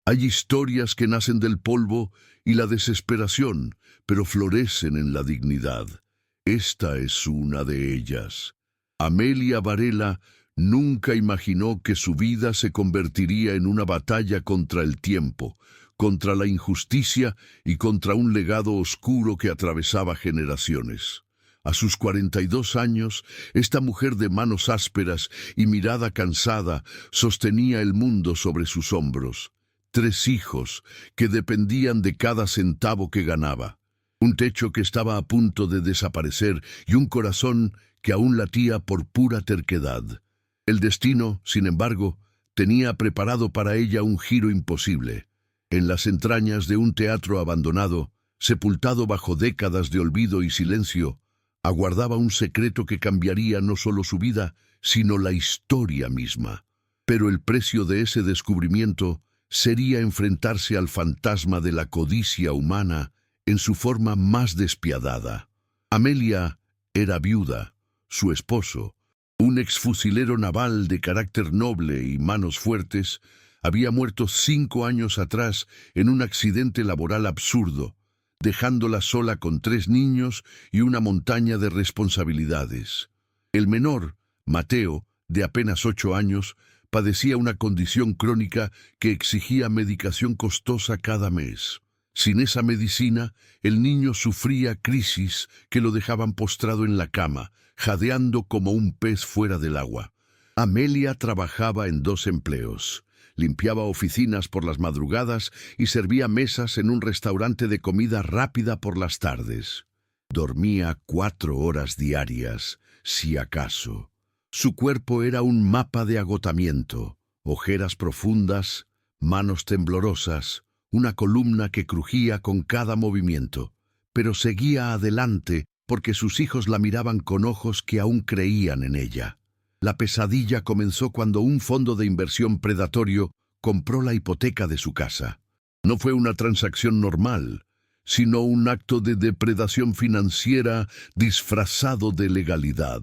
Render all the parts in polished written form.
Hay historias que nacen del polvo y la desesperación, pero florecen en la dignidad. Esta es una de ellas. Amelia Varela nunca imaginó que su vida se convertiría en una batalla contra el tiempo, contra la injusticia y contra un legado oscuro que atravesaba generaciones. A sus 42 años, esta mujer de manos ásperas y mirada cansada sostenía el mundo sobre sus hombros. 3 hijos que dependían de cada centavo que ganaba. Un techo que estaba a punto de desaparecer y un corazón que aún latía por pura terquedad. El destino, sin embargo, tenía preparado para ella un giro imposible. En las entrañas de un teatro abandonado, sepultado bajo décadas de olvido y silencio, aguardaba un secreto que cambiaría no solo su vida, sino la historia misma. Pero el precio de ese descubrimiento sería enfrentarse al fantasma de la codicia humana en su forma más despiadada. Amelia era viuda. Su esposo, un exfusilero naval de carácter noble y manos fuertes, había muerto 5 años atrás en un accidente laboral absurdo, dejándola sola con 3 niños y una montaña de responsabilidades. El menor, Mateo, de apenas 8 años, padecía una condición crónica que exigía medicación costosa cada mes. Sin esa medicina, el niño sufría crisis que lo dejaban postrado en la cama, jadeando como un pez fuera del agua. Amelia trabajaba en 2 empleos. Limpiaba oficinas por las madrugadas y servía mesas en un restaurante de comida rápida por las tardes. Dormía 4 horas diarias, si acaso. Su cuerpo era un mapa de agotamiento, ojeras profundas, manos temblorosas, una columna que crujía con cada movimiento, pero seguía adelante porque sus hijos la miraban con ojos que aún creían en ella. La pesadilla comenzó cuando un fondo de inversión predatorio compró la hipoteca de su casa. No fue una transacción normal, sino un acto de depredación financiera disfrazado de legalidad.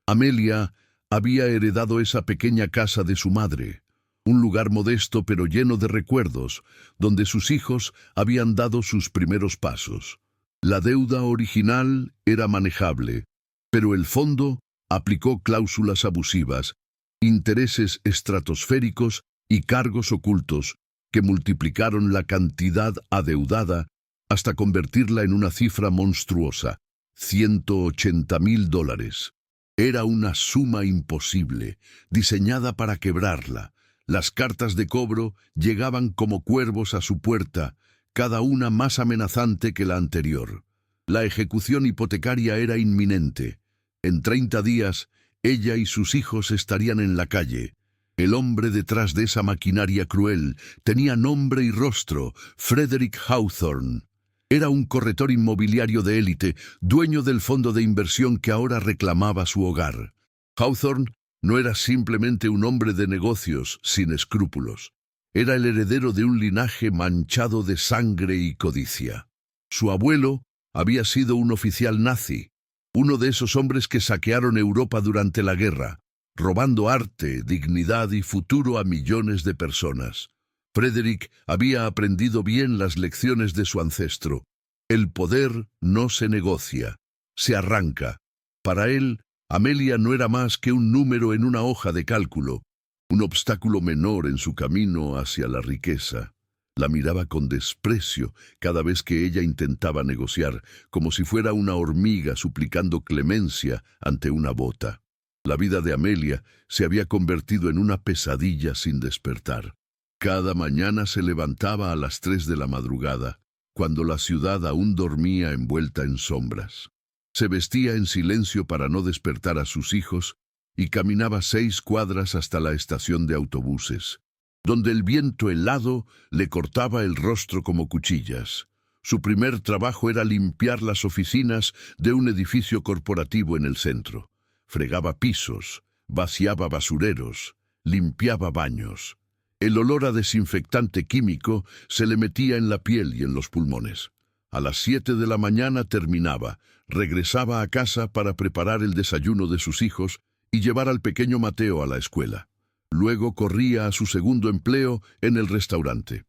Amelia había heredado esa pequeña casa de su madre, un lugar modesto pero lleno de recuerdos, donde sus hijos habían dado sus primeros pasos. La deuda original era manejable, pero el fondo aplicó cláusulas abusivas, intereses estratosféricos y cargos ocultos que multiplicaron la cantidad adeudada hasta convertirla en una cifra monstruosa, $180,000. Era una suma imposible, diseñada para quebrarla. Las cartas de cobro llegaban como cuervos a su puerta, cada una más amenazante que la anterior. La ejecución hipotecaria era inminente. En 30 días, ella y sus hijos estarían en la calle. El hombre detrás de esa maquinaria cruel tenía nombre y rostro: Frederick Hawthorne. Era un corretor inmobiliario de élite, dueño del fondo de inversión que ahora reclamaba su hogar. Hawthorne no era simplemente un hombre de negocios sin escrúpulos. Era el heredero de un linaje manchado de sangre y codicia. Su abuelo había sido un oficial nazi, uno de esos hombres que saquearon Europa durante la guerra, robando arte, dignidad y futuro a millones de personas. Frederick había aprendido bien las lecciones de su ancestro. El poder no se negocia, se arranca. Para él, Amelia no era más que un número en una hoja de cálculo, un obstáculo menor en su camino hacia la riqueza. La miraba con desprecio cada vez que ella intentaba negociar, como si fuera una hormiga suplicando clemencia ante una bota. La vida de Amelia se había convertido en una pesadilla sin despertar. Cada mañana se levantaba a las 3 de la madrugada, cuando la ciudad aún dormía envuelta en sombras. Se vestía en silencio para no despertar a sus hijos y caminaba 6 cuadras hasta la estación de autobuses, donde el viento helado le cortaba el rostro como cuchillas. Su primer trabajo era limpiar las oficinas de un edificio corporativo en el centro. Fregaba pisos, vaciaba basureros, limpiaba baños. El olor a desinfectante químico se le metía en la piel y en los pulmones. A las 7 de la mañana terminaba, regresaba a casa para preparar el desayuno de sus hijos y llevar al pequeño Mateo a la escuela. Luego corría a su segundo empleo en el restaurante.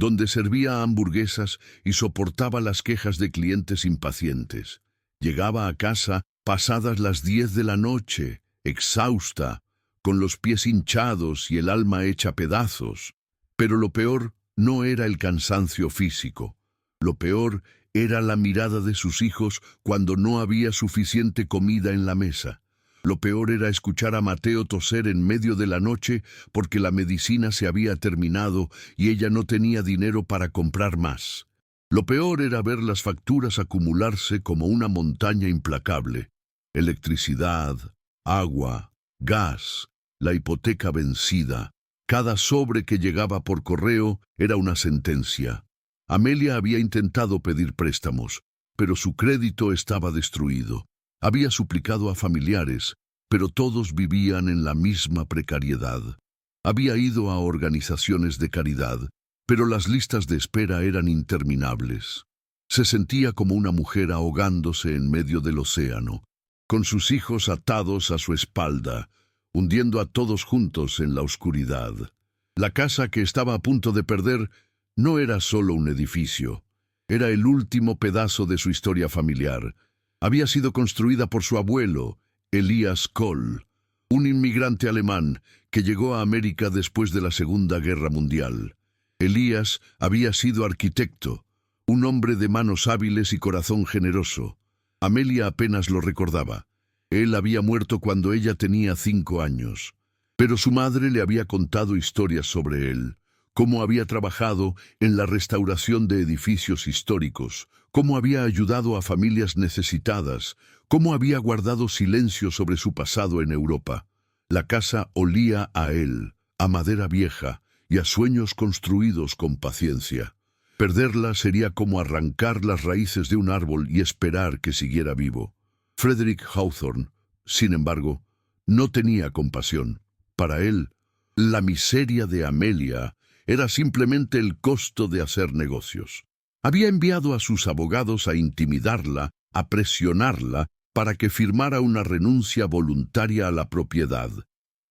donde servía hamburguesas y soportaba las quejas de clientes impacientes. Llegaba a casa pasadas las 10 de la noche, exhausta, con los pies hinchados y el alma hecha pedazos. Pero lo peor no era el cansancio físico. Lo peor era la mirada de sus hijos cuando no había suficiente comida en la mesa. Lo peor era escuchar a Mateo toser en medio de la noche porque la medicina se había terminado y ella no tenía dinero para comprar más. Lo peor era ver las facturas acumularse como una montaña implacable. Electricidad, agua, gas, la hipoteca vencida. Cada sobre que llegaba por correo era una sentencia. Amelia había intentado pedir préstamos, pero su crédito estaba destruido. Había suplicado a familiares, pero todos vivían en la misma precariedad. Había ido a organizaciones de caridad, pero las listas de espera eran interminables. Se sentía como una mujer ahogándose en medio del océano, con sus hijos atados a su espalda, hundiendo a todos juntos en la oscuridad. La casa que estaba a punto de perder no era solo un edificio, era el último pedazo de su historia familiar. Había sido construida por su abuelo, Elias Kohl, un inmigrante alemán que llegó a América después de la Segunda Guerra Mundial. Elias había sido arquitecto, un hombre de manos hábiles y corazón generoso. Amelia apenas lo recordaba. Él había muerto cuando ella tenía 5 años. Pero su madre le había contado historias sobre él, cómo había trabajado en la restauración de edificios históricos, cómo había ayudado a familias necesitadas, cómo había guardado silencio sobre su pasado en Europa. La casa olía a él, a madera vieja y a sueños construidos con paciencia. Perderla sería como arrancar las raíces de un árbol y esperar que siguiera vivo. Frederick Hawthorne, sin embargo, no tenía compasión. Para él, la miseria de Amelia era simplemente el costo de hacer negocios. Había enviado a sus abogados a intimidarla, a presionarla, para que firmara una renuncia voluntaria a la propiedad.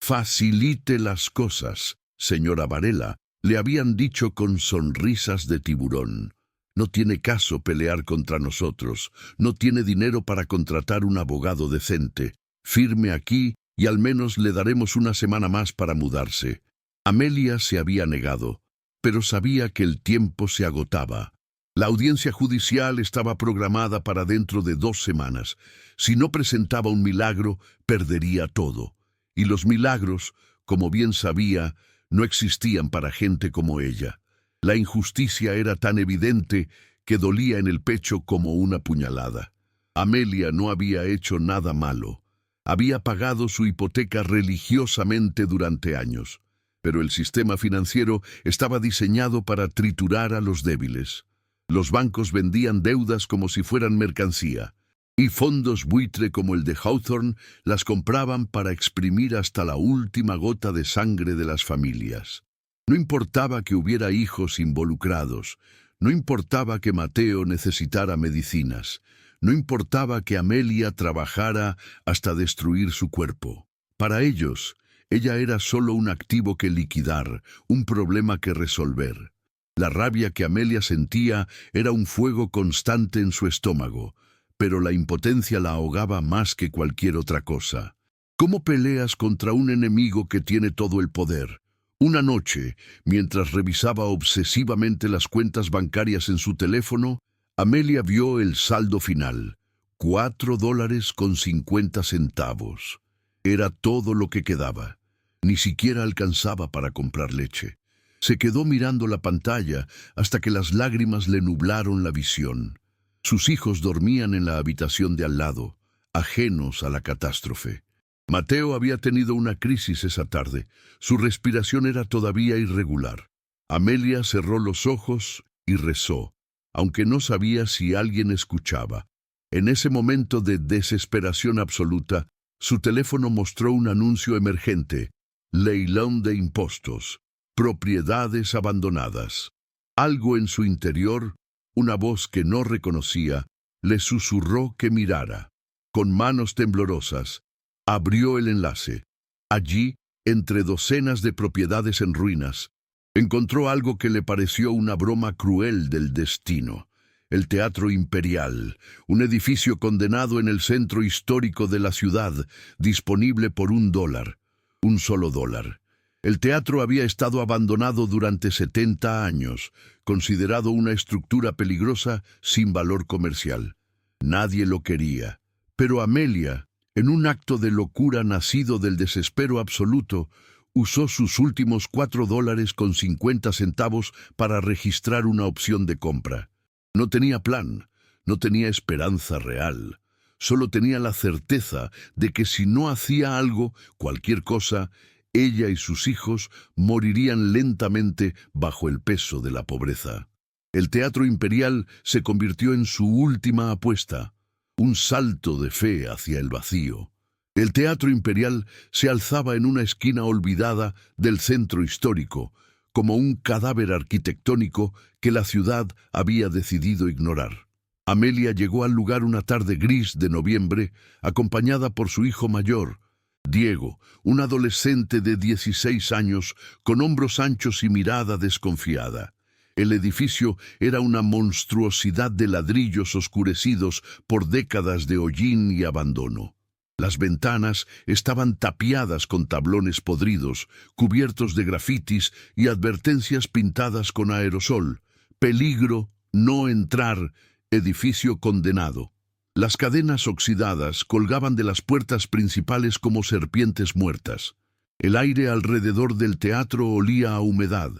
«Facilite las cosas, señora Varela», le habían dicho con sonrisas de tiburón. «No tiene caso pelear contra nosotros, no tiene dinero para contratar un abogado decente. Firme aquí y al menos le daremos una semana más para mudarse». Amelia se había negado, pero sabía que el tiempo se agotaba. La audiencia judicial estaba programada para dentro de 2 semanas. Si no presentaba un milagro, perdería todo. Y los milagros, como bien sabía, no existían para gente como ella. La injusticia era tan evidente que dolía en el pecho como una puñalada. Amelia no había hecho nada malo. Había pagado su hipoteca religiosamente durante años. Pero el sistema financiero estaba diseñado para triturar a los débiles. Los bancos vendían deudas como si fueran mercancía, y fondos buitre como el de Hawthorne las compraban para exprimir hasta la última gota de sangre de las familias. No importaba que hubiera hijos involucrados, no importaba que Mateo necesitara medicinas, no importaba que Amelia trabajara hasta destruir su cuerpo. Para ellos, ella era solo un activo que liquidar, un problema que resolver. La rabia que Amelia sentía era un fuego constante en su estómago, pero la impotencia la ahogaba más que cualquier otra cosa. ¿Cómo peleas contra un enemigo que tiene todo el poder? Una noche, mientras revisaba obsesivamente las cuentas bancarias en su teléfono, Amelia vio el saldo final, $4.50. Era todo lo que quedaba. Ni siquiera alcanzaba para comprar leche. Se quedó mirando la pantalla hasta que las lágrimas le nublaron la visión. Sus hijos dormían en la habitación de al lado, ajenos a la catástrofe. Mateo había tenido una crisis esa tarde. Su respiración era todavía irregular. Amelia cerró los ojos y rezó, aunque no sabía si alguien escuchaba. En ese momento de desesperación absoluta, su teléfono mostró un anuncio emergente: leilón de impuestos, propiedades abandonadas. Algo en su interior, una voz que no reconocía, le susurró que mirara. Con manos temblorosas, abrió el enlace. Allí, entre docenas de propiedades en ruinas, Encontró algo que le pareció una broma cruel del destino. El Teatro Imperial, un edificio condenado en el centro histórico de la ciudad, disponible por $1, un solo dólar. El teatro había estado abandonado durante 70 años, considerado una estructura peligrosa sin valor comercial. Nadie lo quería. Pero Amelia, en un acto de locura nacido del desespero absoluto, usó sus últimos $4.50 para registrar una opción de compra. No tenía plan, no tenía esperanza real. Solo tenía la certeza de que si no hacía algo, cualquier cosa, ella y sus hijos morirían lentamente bajo el peso de la pobreza. El Teatro Imperial se convirtió en su última apuesta, un salto de fe hacia el vacío. El Teatro Imperial se alzaba en una esquina olvidada del centro histórico, como un cadáver arquitectónico que la ciudad había decidido ignorar. Amelia llegó al lugar una tarde gris de noviembre, acompañada por su hijo mayor, Diego, un adolescente de 16 años, con hombros anchos y mirada desconfiada. El edificio era una monstruosidad de ladrillos oscurecidos por décadas de hollín y abandono. Las ventanas estaban tapiadas con tablones podridos, cubiertos de grafitis y advertencias pintadas con aerosol. Peligro, no entrar, edificio condenado. Las cadenas oxidadas colgaban de las puertas principales como serpientes muertas. El aire alrededor del teatro olía a humedad,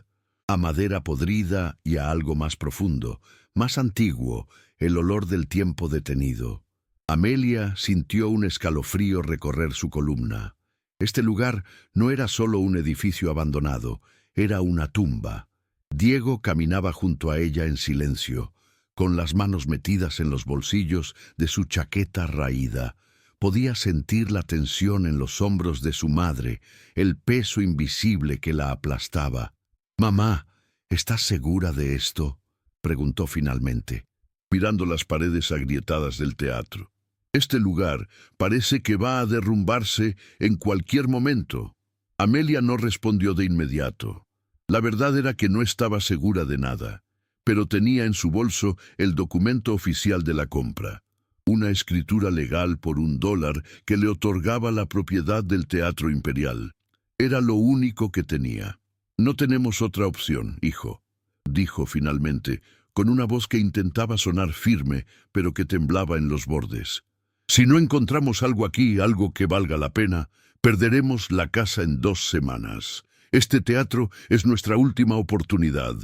a madera podrida y a algo más profundo, más antiguo, el olor del tiempo detenido. Amelia sintió un escalofrío recorrer su columna. Este lugar no era solo un edificio abandonado, era una tumba. Diego caminaba junto a ella en silencio, con las manos metidas en los bolsillos de su chaqueta raída. Podía sentir la tensión en los hombros de su madre, el peso invisible que la aplastaba. «Mamá, ¿estás segura de esto?», preguntó finalmente, mirando las paredes agrietadas del teatro. «Este lugar parece que va a derrumbarse en cualquier momento». Amelia no respondió de inmediato. La verdad era que no estaba segura de nada, pero tenía en su bolso el documento oficial de la compra, una escritura legal por $1 que le otorgaba la propiedad del Teatro Imperial. Era lo único que tenía. «No tenemos otra opción, hijo», dijo finalmente, con una voz que intentaba sonar firme, pero que temblaba en los bordes. «Si no encontramos algo aquí, algo que valga la pena, perderemos la casa en 2 semanas. Este teatro es nuestra última oportunidad».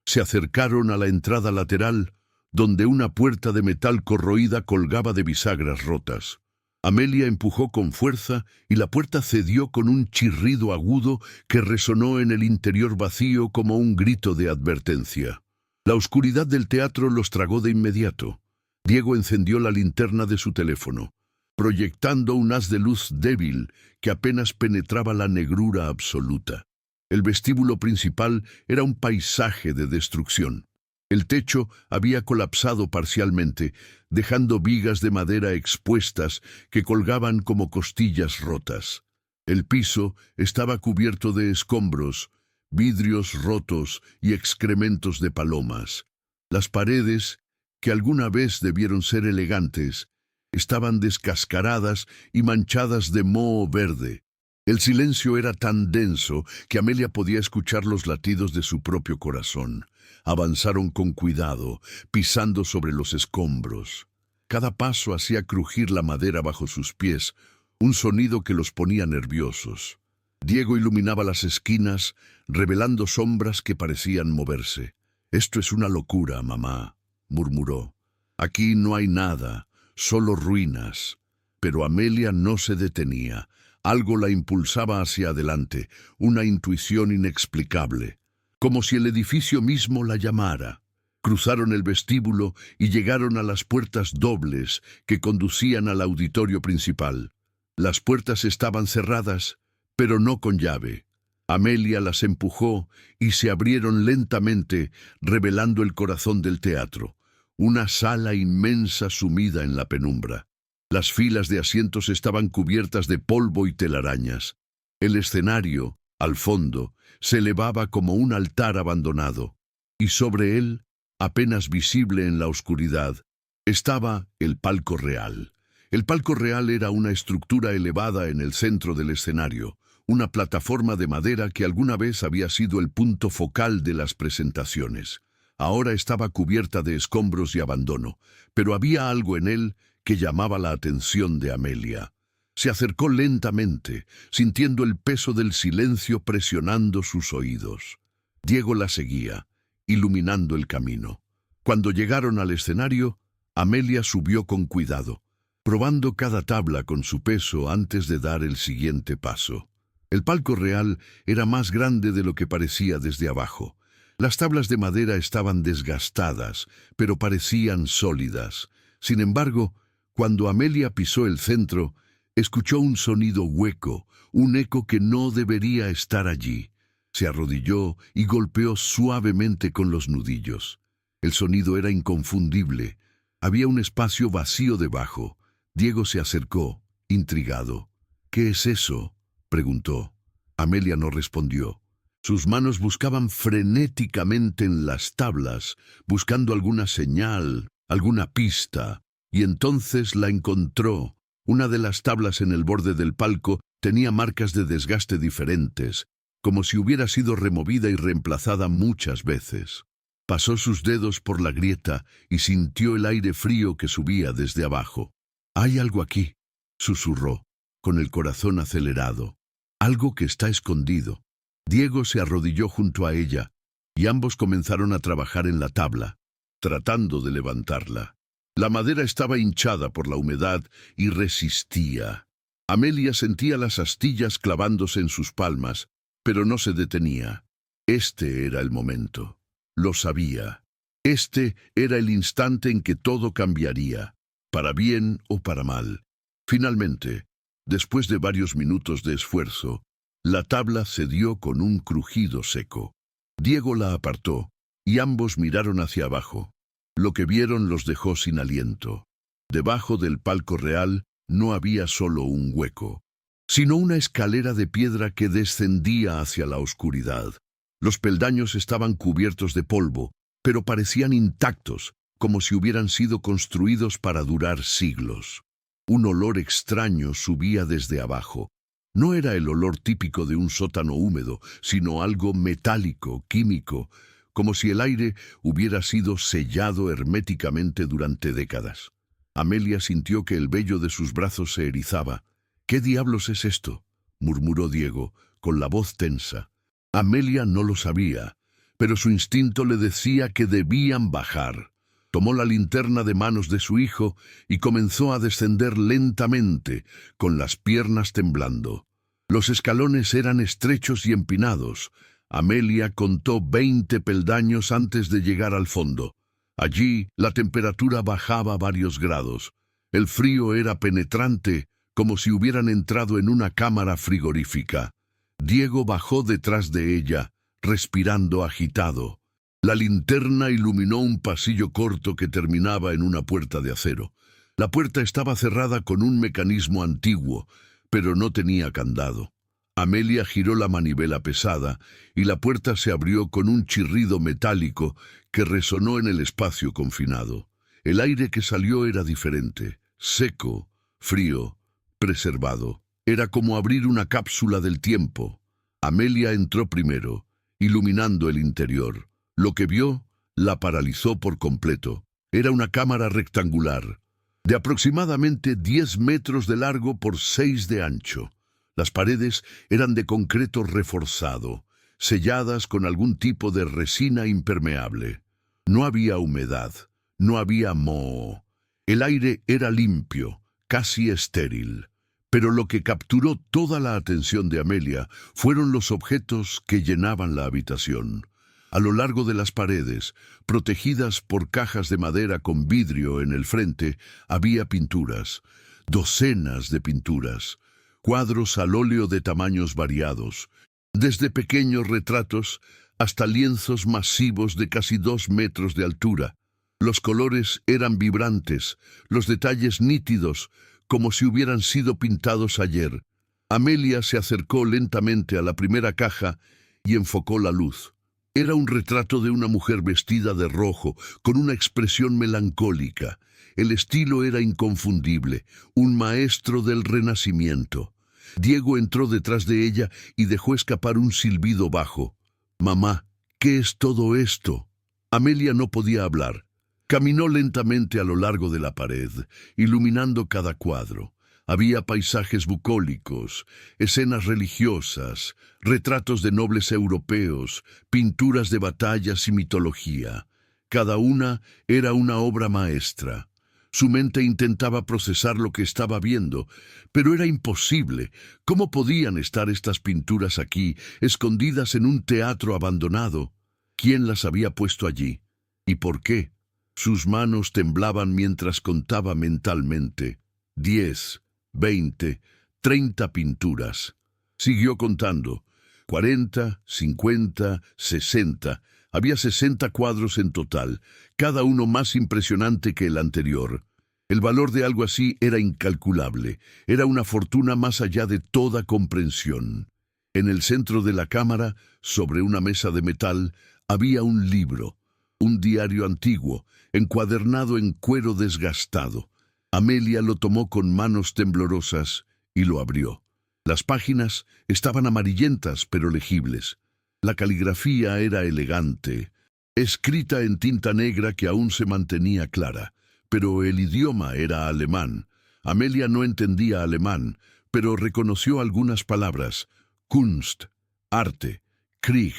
Se acercaron a la entrada lateral, donde una puerta de metal corroída colgaba de bisagras rotas. Amelia empujó con fuerza y la puerta cedió con un chirrido agudo que resonó en el interior vacío como un grito de advertencia. La oscuridad del teatro los tragó de inmediato. Diego encendió la linterna de su teléfono, proyectando un haz de luz débil que apenas penetraba la negrura absoluta. El vestíbulo principal era un paisaje de destrucción. El techo había colapsado parcialmente, dejando vigas de madera expuestas que colgaban como costillas rotas. El piso estaba cubierto de escombros, vidrios rotos y excrementos de palomas. Las paredes, que alguna vez debieron ser elegantes, estaban descascaradas y manchadas de moho verde. El silencio era tan denso que Amelia podía escuchar los latidos de su propio corazón. Avanzaron con cuidado, pisando sobre los escombros. Cada paso hacía crujir la madera bajo sus pies, un sonido que los ponía nerviosos. Diego iluminaba las esquinas, revelando sombras que parecían moverse. «Esto es una locura, mamá», murmuró. «Aquí no hay nada, solo ruinas». Pero Amelia no se detenía. Algo la impulsaba hacia adelante, una intuición inexplicable, como si el edificio mismo la llamara. Cruzaron el vestíbulo y llegaron a las puertas dobles que conducían al auditorio principal. Las puertas estaban cerradas, pero no con llave. Amelia las empujó y se abrieron lentamente, revelando el corazón del teatro, una sala inmensa sumida en la penumbra. Las filas de asientos estaban cubiertas de polvo y telarañas. El escenario, Al fondo se elevaba como un altar abandonado, y sobre él, apenas visible en la oscuridad, estaba el palco real. El palco real era una estructura elevada en el centro del escenario, una plataforma de madera que alguna vez había sido el punto focal de las presentaciones. Ahora estaba cubierta de escombros y abandono, pero había algo en él que llamaba la atención de Amelia. Se acercó lentamente, sintiendo el peso del silencio presionando sus oídos. Diego la seguía, iluminando el camino. Cuando llegaron al escenario, Amelia subió con cuidado, probando cada tabla con su peso antes de dar el siguiente paso. El palco real era más grande de lo que parecía desde abajo. Las tablas de madera estaban desgastadas, pero parecían sólidas. Sin embargo, cuando Amelia pisó el centro, escuchó un sonido hueco, un eco que no debería estar allí. Se arrodilló y golpeó suavemente con los nudillos. El sonido era inconfundible. Había un espacio vacío debajo. Diego se acercó, intrigado. «¿Qué es eso?», preguntó. Amelia no respondió. Sus manos buscaban frenéticamente en las tablas, buscando alguna señal, alguna pista, y entonces la encontró. Una de las tablas en el borde del palco tenía marcas de desgaste diferentes, como si hubiera sido removida y reemplazada muchas veces. Pasó sus dedos por la grieta y sintió el aire frío que subía desde abajo. «Hay algo aquí», susurró, con el corazón acelerado. «Algo que está escondido». Diego se arrodilló junto a ella, y ambos comenzaron a trabajar en la tabla, tratando de levantarla. La madera estaba hinchada por la humedad y resistía. Amelia sentía las astillas clavándose en sus palmas, pero no se detenía. Este era el momento. Lo sabía. Este era el instante en que todo cambiaría, para bien o para mal. Finalmente, después de varios minutos de esfuerzo, la tabla cedió con un crujido seco. Diego la apartó, y ambos miraron hacia abajo. Lo que vieron los dejó sin aliento. Debajo del palco real no había solo un hueco, sino una escalera de piedra que descendía hacia la oscuridad. Los peldaños estaban cubiertos de polvo, pero parecían intactos, como si hubieran sido construidos para durar siglos. Un olor extraño subía desde abajo. No era el olor típico de un sótano húmedo, sino algo metálico, químico, como si el aire hubiera sido sellado herméticamente durante décadas. Amelia sintió que el vello de sus brazos se erizaba. «¿Qué diablos es esto?», murmuró Diego, con la voz tensa. Amelia no lo sabía, pero su instinto le decía que debían bajar. Tomó la linterna de manos de su hijo y comenzó a descender lentamente, con las piernas temblando. Los escalones eran estrechos y empinados. Amelia contó 20 peldaños antes de llegar al fondo. Allí la temperatura bajaba varios grados. El frío era penetrante, como si hubieran entrado en una cámara frigorífica. Diego bajó detrás de ella, respirando agitado. La linterna iluminó un pasillo corto que terminaba en una puerta de acero. La puerta estaba cerrada con un mecanismo antiguo, pero no tenía candado. Amelia giró la manivela pesada y la puerta se abrió con un chirrido metálico que resonó en el espacio confinado. El aire que salió era diferente, seco, frío, preservado. Era como abrir una cápsula del tiempo. Amelia entró primero, iluminando el interior. Lo que vio la paralizó por completo. Era una cámara rectangular, de aproximadamente 10 metros de largo por 6 de ancho. Las paredes eran de concreto reforzado, selladas con algún tipo de resina impermeable. No había humedad, no había moho. El aire era limpio, casi estéril. Pero lo que capturó toda la atención de Amelia fueron los objetos que llenaban la habitación. A lo largo de las paredes, protegidas por cajas de madera con vidrio en el frente, había pinturas, docenas de pinturas, cuadros al óleo de tamaños variados, desde pequeños retratos hasta lienzos masivos de casi 2 metros de altura. Los colores eran vibrantes, los detalles nítidos, como si hubieran sido pintados ayer. Amelia se acercó lentamente a la primera caja y enfocó la luz. Era un retrato de una mujer vestida de rojo, con una expresión melancólica. El estilo era inconfundible, un maestro del Renacimiento. Diego entró detrás de ella y dejó escapar un silbido bajo. «Mamá, ¿qué es todo esto?» Amelia no podía hablar. Caminó lentamente a lo largo de la pared, iluminando cada cuadro. Había paisajes bucólicos, escenas religiosas, retratos de nobles europeos, pinturas de batallas y mitología. Cada una era una obra maestra. Su mente intentaba procesar lo que estaba viendo, pero era imposible. ¿Cómo podían estar estas pinturas aquí, escondidas en un teatro abandonado? ¿Quién las había puesto allí? ¿Y por qué? Sus manos temblaban mientras contaba mentalmente. 10, 20, 30 pinturas. Siguió contando. 40, 50, 60. Había 60 cuadros en total, cada uno más impresionante que el anterior. El valor de algo así era incalculable. Era una fortuna más allá de toda comprensión. En el centro de la cámara, sobre una mesa de metal, había un libro, un diario antiguo, encuadernado en cuero desgastado. Amelia lo tomó con manos temblorosas y lo abrió. Las páginas estaban amarillentas pero legibles. La caligrafía era elegante, escrita en tinta negra que aún se mantenía clara, pero el idioma era alemán. Amelia no entendía alemán, pero reconoció algunas palabras: Kunst, arte, Krieg,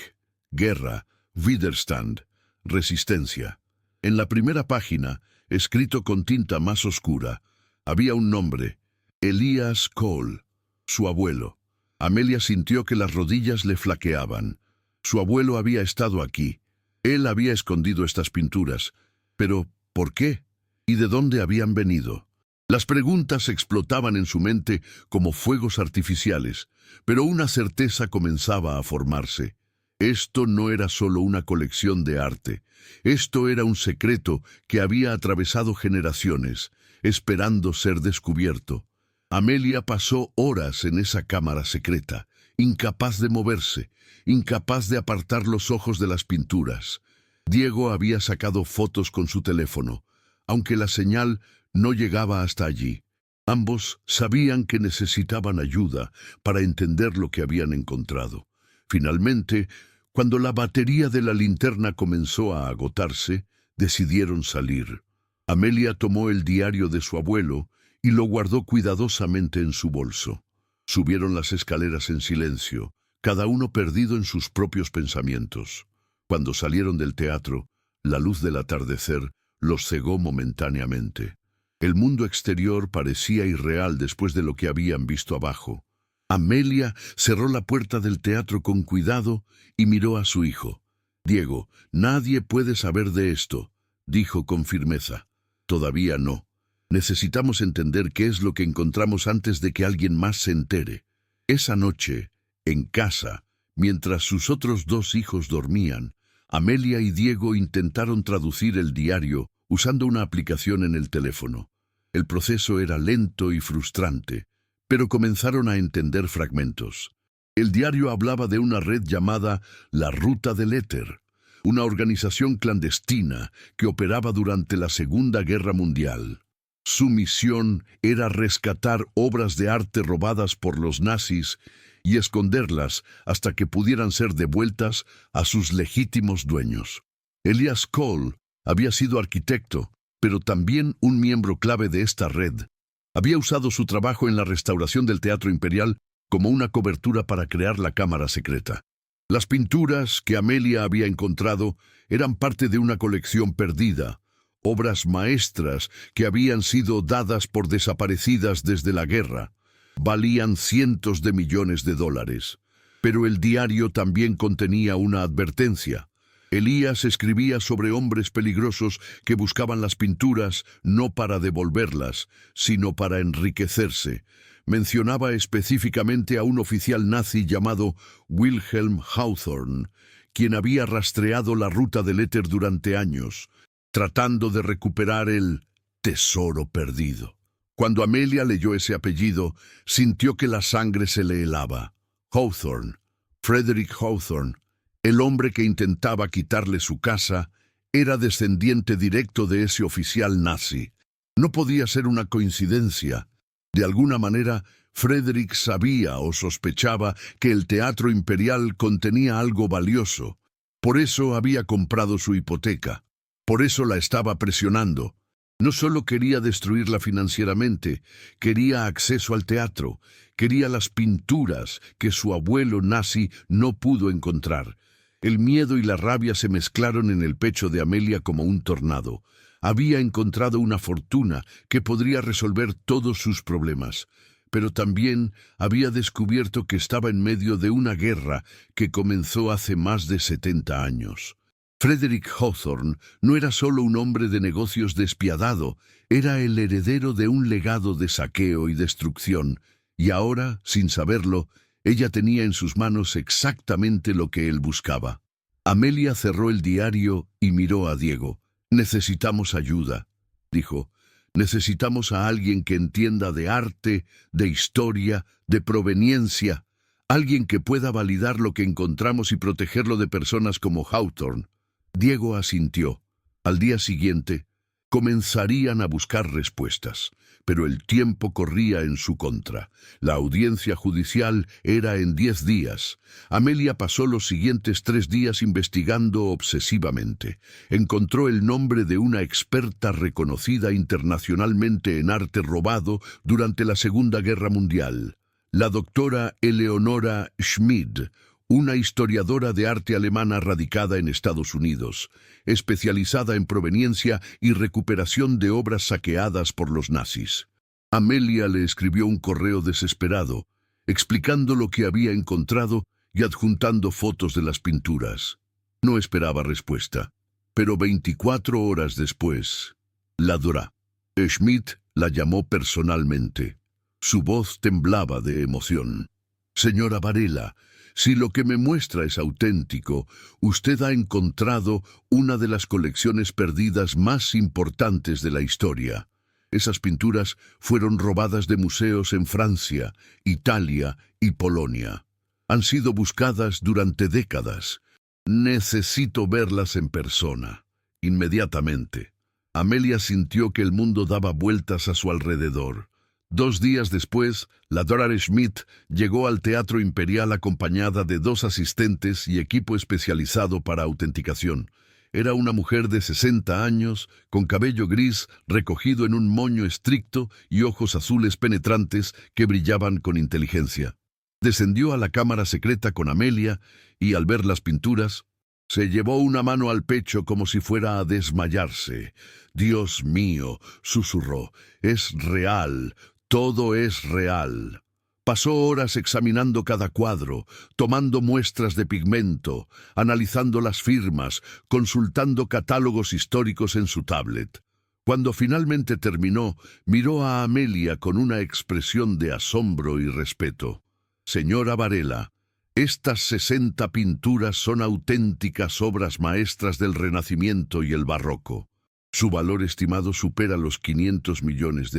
guerra, Widerstand, resistencia. En la primera página, escrito con tinta más oscura, había un nombre: Elias Kohl, su abuelo. Amelia sintió que las rodillas le flaqueaban. Su abuelo había estado aquí. Él había escondido estas pinturas. Pero, ¿por qué? ¿Y de dónde habían venido? Las preguntas explotaban en su mente como fuegos artificiales, pero una certeza comenzaba a formarse. Esto no era solo una colección de arte. Esto era un secreto que había atravesado generaciones, esperando ser descubierto. Amelia pasó horas en esa cámara secreta, incapaz de moverse, incapaz de apartar los ojos de las pinturas. Diego había sacado fotos con su teléfono, aunque la señal no llegaba hasta allí. Ambos sabían que necesitaban ayuda para entender lo que habían encontrado. Finalmente, cuando la batería de la linterna comenzó a agotarse, decidieron salir. Amelia tomó el diario de su abuelo y lo guardó cuidadosamente en su bolso. Subieron las escaleras en silencio, cada uno perdido en sus propios pensamientos. Cuando salieron del teatro, la luz del atardecer los cegó momentáneamente. El mundo exterior parecía irreal después de lo que habían visto abajo. Amelia cerró la puerta del teatro con cuidado y miró a su hijo. «Diego, nadie puede saber de esto», dijo con firmeza. «Todavía no. Necesitamos entender qué es lo que encontramos antes de que alguien más se entere». Esa noche, en casa, mientras sus otros dos hijos dormían, Amelia y Diego intentaron traducir el diario usando una aplicación en el teléfono. El proceso era lento y frustrante, pero comenzaron a entender fragmentos. El diario hablaba de una red llamada la Ruta del Éter, una organización clandestina que operaba durante la Segunda Guerra Mundial. Su misión era rescatar obras de arte robadas por los nazis y esconderlas hasta que pudieran ser devueltas a sus legítimos dueños. Elias Kohl había sido arquitecto, pero también un miembro clave de esta red. Había usado su trabajo en la restauración del Teatro Imperial como una cobertura para crear la cámara secreta. Las pinturas que Amelia había encontrado eran parte de una colección perdida, obras maestras que habían sido dadas por desaparecidas desde la guerra. Valían cientos de millones de dólares. Pero el diario también contenía una advertencia. Elías escribía sobre hombres peligrosos que buscaban las pinturas no para devolverlas, sino para enriquecerse. Mencionaba específicamente a un oficial nazi llamado Wilhelm Hawthorne, quien había rastreado la Ruta del Éter durante años, tratando de recuperar el tesoro perdido. Cuando Amelia leyó ese apellido, sintió que la sangre se le helaba. Hawthorne, Frederick Hawthorne, el hombre que intentaba quitarle su casa, era descendiente directo de ese oficial nazi. No podía ser una coincidencia. De alguna manera, Frederick sabía o sospechaba que el Teatro Imperial contenía algo valioso. Por eso había comprado su hipoteca. Por eso la estaba presionando. No solo quería destruirla financieramente, quería acceso al teatro, quería las pinturas que su abuelo nazi no pudo encontrar. El miedo y la rabia se mezclaron en el pecho de Amelia como un tornado. Había encontrado una fortuna que podría resolver todos sus problemas, pero también había descubierto que estaba en medio de una guerra que comenzó hace más de 70 años. Frederick Hawthorne no era solo un hombre de negocios despiadado, era el heredero de un legado de saqueo y destrucción, y ahora, sin saberlo, ella tenía en sus manos exactamente lo que él buscaba. Amelia cerró el diario y miró a Diego. «Necesitamos ayuda», dijo. «Necesitamos a alguien que entienda de arte, de historia, de proveniencia, alguien que pueda validar lo que encontramos y protegerlo de personas como Hawthorne». Diego asintió. Al día siguiente, comenzarían a buscar respuestas, pero el tiempo corría en su contra. La audiencia judicial era en 10 días. Amelia pasó los siguientes 3 días investigando obsesivamente. Encontró el nombre de una experta reconocida internacionalmente en arte robado durante la Segunda Guerra Mundial, la doctora Eleonora Schmid, una historiadora de arte alemana radicada en Estados Unidos, especializada en proveniencia y recuperación de obras saqueadas por los nazis. Amelia le escribió un correo desesperado, explicando lo que había encontrado y adjuntando fotos de las pinturas. No esperaba respuesta, pero 24 horas después, la Dra. Schmidt la llamó personalmente. Su voz temblaba de emoción. «Señora Varela, si lo que me muestra es auténtico, usted ha encontrado una de las colecciones perdidas más importantes de la historia. Esas pinturas fueron robadas de museos en Francia, Italia y Polonia. Han sido buscadas durante décadas. Necesito verlas en persona, inmediatamente». Amelia sintió que el mundo daba vueltas a su alrededor. 2 días después, la Dra. Schmidt llegó al Teatro Imperial acompañada de 2 asistentes y equipo especializado para autenticación. Era una mujer de 60 años, con cabello gris recogido en un moño estricto y ojos azules penetrantes que brillaban con inteligencia. Descendió a la cámara secreta con Amelia y, al ver las pinturas, se llevó una mano al pecho como si fuera a desmayarse. «Dios mío», susurró, «es real. Todo es real». Pasó horas examinando cada cuadro, tomando muestras de pigmento, analizando las firmas, consultando catálogos históricos en su tablet. Cuando finalmente terminó, miró a Amelia con una expresión de asombro y respeto. «Señora Varela, estas 60 pinturas son auténticas obras maestras del Renacimiento y el Barroco. Su valor estimado supera los $500 millones.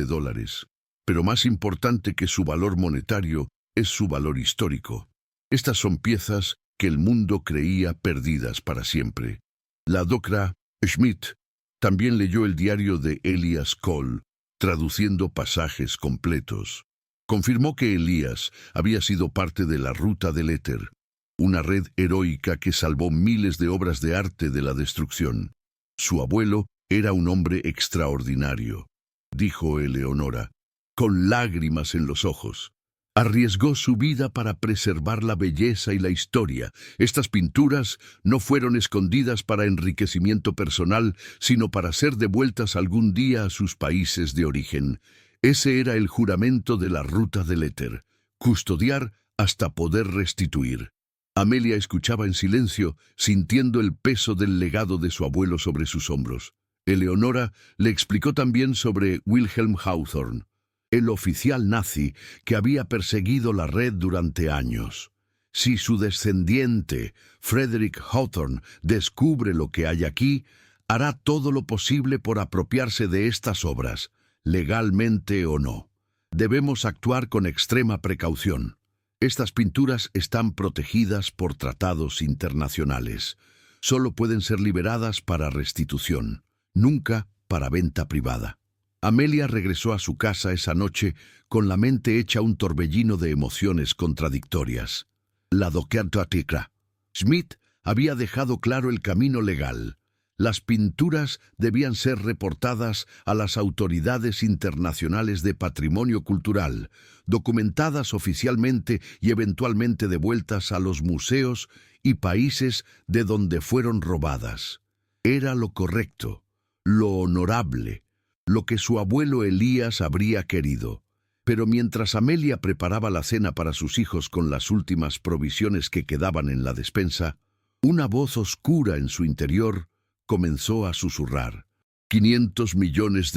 Pero más importante que su valor monetario es su valor histórico. Estas son piezas que el mundo creía perdidas para siempre». La Dra. Schmidt también leyó el diario de Elias Kohl, traduciendo pasajes completos. Confirmó que Elías había sido parte de la Ruta del Éter, una red heroica que salvó miles de obras de arte de la destrucción. Su abuelo era un hombre extraordinario, dijo Eleonora, con lágrimas en los ojos. Arriesgó su vida para preservar la belleza y la historia. Estas pinturas no fueron escondidas para enriquecimiento personal, sino para ser devueltas algún día a sus países de origen. Ese era el juramento de la Ruta del Éter: custodiar hasta poder restituir. Amelia escuchaba en silencio, sintiendo el peso del legado de su abuelo sobre sus hombros. Eleonora le explicó también sobre Wilhelm Hawthorne, el oficial nazi que había perseguido la red durante años. Si su descendiente, Frederick Hawthorne, descubre lo que hay aquí, hará todo lo posible por apropiarse de estas obras. legalmente o no. Debemos actuar con extrema precaución. Estas pinturas están protegidas por tratados internacionales. Solo pueden ser liberadas para restitución, nunca para venta privada. Amelia regresó a su casa esa noche con la mente hecha un torbellino de emociones contradictorias. La doctora Schmidt había dejado claro el camino legal. Las pinturas debían ser reportadas a las autoridades internacionales de patrimonio cultural, documentadas oficialmente y eventualmente devueltas a los museos y países de donde fueron robadas. Era lo correcto, lo honorable, lo que su abuelo Elías habría querido. Pero mientras Amelia preparaba la cena para sus hijos con las últimas provisiones que quedaban en la despensa, una voz oscura en su interior comenzó a susurrar. $500 millones.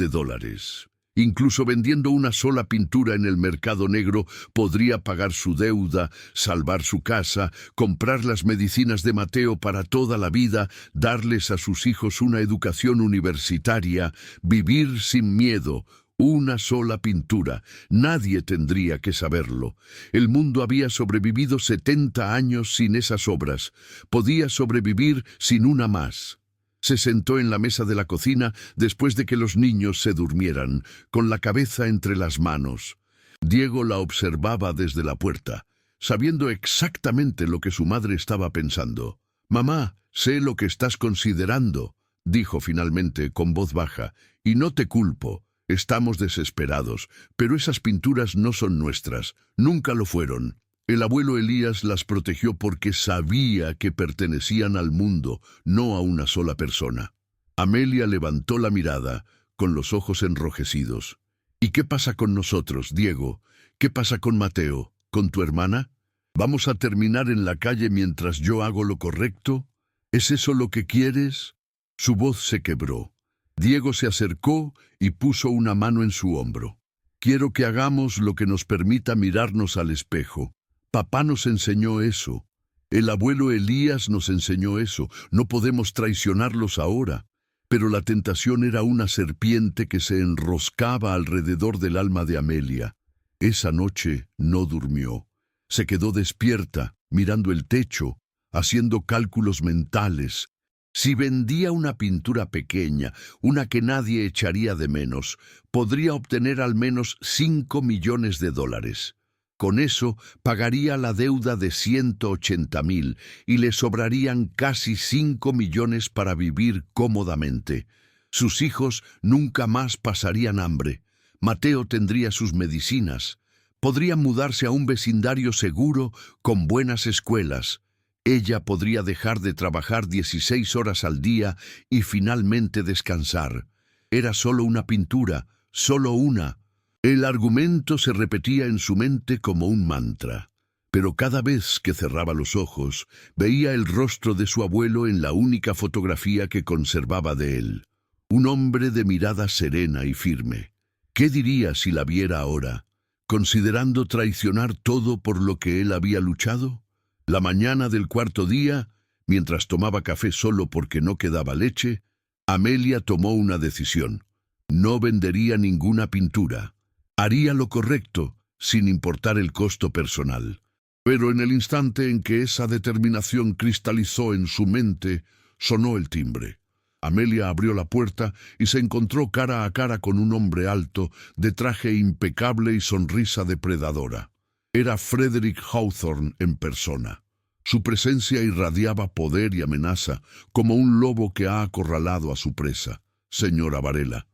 Incluso vendiendo una sola pintura en el mercado negro, podría pagar su deuda, salvar su casa, comprar las medicinas de Mateo para toda la vida, darles a sus hijos una educación universitaria, vivir sin miedo. Una sola pintura. Nadie tendría que saberlo. El mundo había sobrevivido 70 años sin esas obras. Podía sobrevivir sin una más. Se sentó en la mesa de la cocina después de que los niños se durmieran, con la cabeza entre las manos. Diego la observaba desde la puerta, sabiendo exactamente lo que su madre estaba pensando. «Mamá, sé lo que estás considerando», dijo finalmente con voz baja, «y no te culpo. Estamos desesperados, pero esas pinturas no son nuestras, nunca lo fueron. El abuelo Elías las protegió porque sabía que pertenecían al mundo, no a una sola persona». Amelia levantó la mirada, con los ojos enrojecidos. «¿Y qué pasa con nosotros, Diego? ¿Qué pasa con Mateo? ¿Con tu hermana? ¿Vamos a terminar en la calle mientras yo hago lo correcto? ¿Es eso lo que quieres?» Su voz se quebró. Diego se acercó y puso una mano en su hombro. «Quiero que hagamos lo que nos permita mirarnos al espejo. Papá nos enseñó eso. El abuelo Elías nos enseñó eso. No podemos traicionarlos ahora». Pero la tentación era una serpiente que se enroscaba alrededor del alma de Amelia. Esa noche no durmió. Se quedó despierta, mirando el techo, haciendo cálculos mentales. Si vendía una pintura pequeña, una que nadie echaría de menos, podría obtener al menos $5 millones. Con eso pagaría la deuda de 180,000 y le sobrarían casi 5 millones para vivir cómodamente. Sus hijos nunca más pasarían hambre. Mateo tendría sus medicinas. Podría mudarse a un vecindario seguro con buenas escuelas. Ella podría dejar de trabajar 16 horas al día y finalmente descansar. Era solo una pintura, solo una. El argumento se repetía en su mente como un mantra. Pero cada vez que cerraba los ojos, veía el rostro de su abuelo en la única fotografía que conservaba de él. Un hombre de mirada serena y firme. ¿Qué diría si la viera ahora, considerando traicionar todo por lo que él había luchado? La mañana del cuarto día, mientras tomaba café solo porque no quedaba leche, Amelia tomó una decisión. No vendería ninguna pintura. Haría lo correcto, sin importar el costo personal. Pero en el instante en que esa determinación cristalizó en su mente, sonó el timbre. Amelia abrió la puerta y se encontró cara a cara con un hombre alto, de traje impecable y sonrisa depredadora. Era Frederick Hawthorne en persona. Su presencia irradiaba poder y amenaza, como un lobo que ha acorralado a su presa. «Señora Varela»,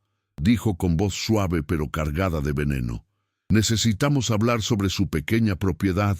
dijo con voz suave pero cargada de veneno, «necesitamos hablar sobre su pequeña propiedad,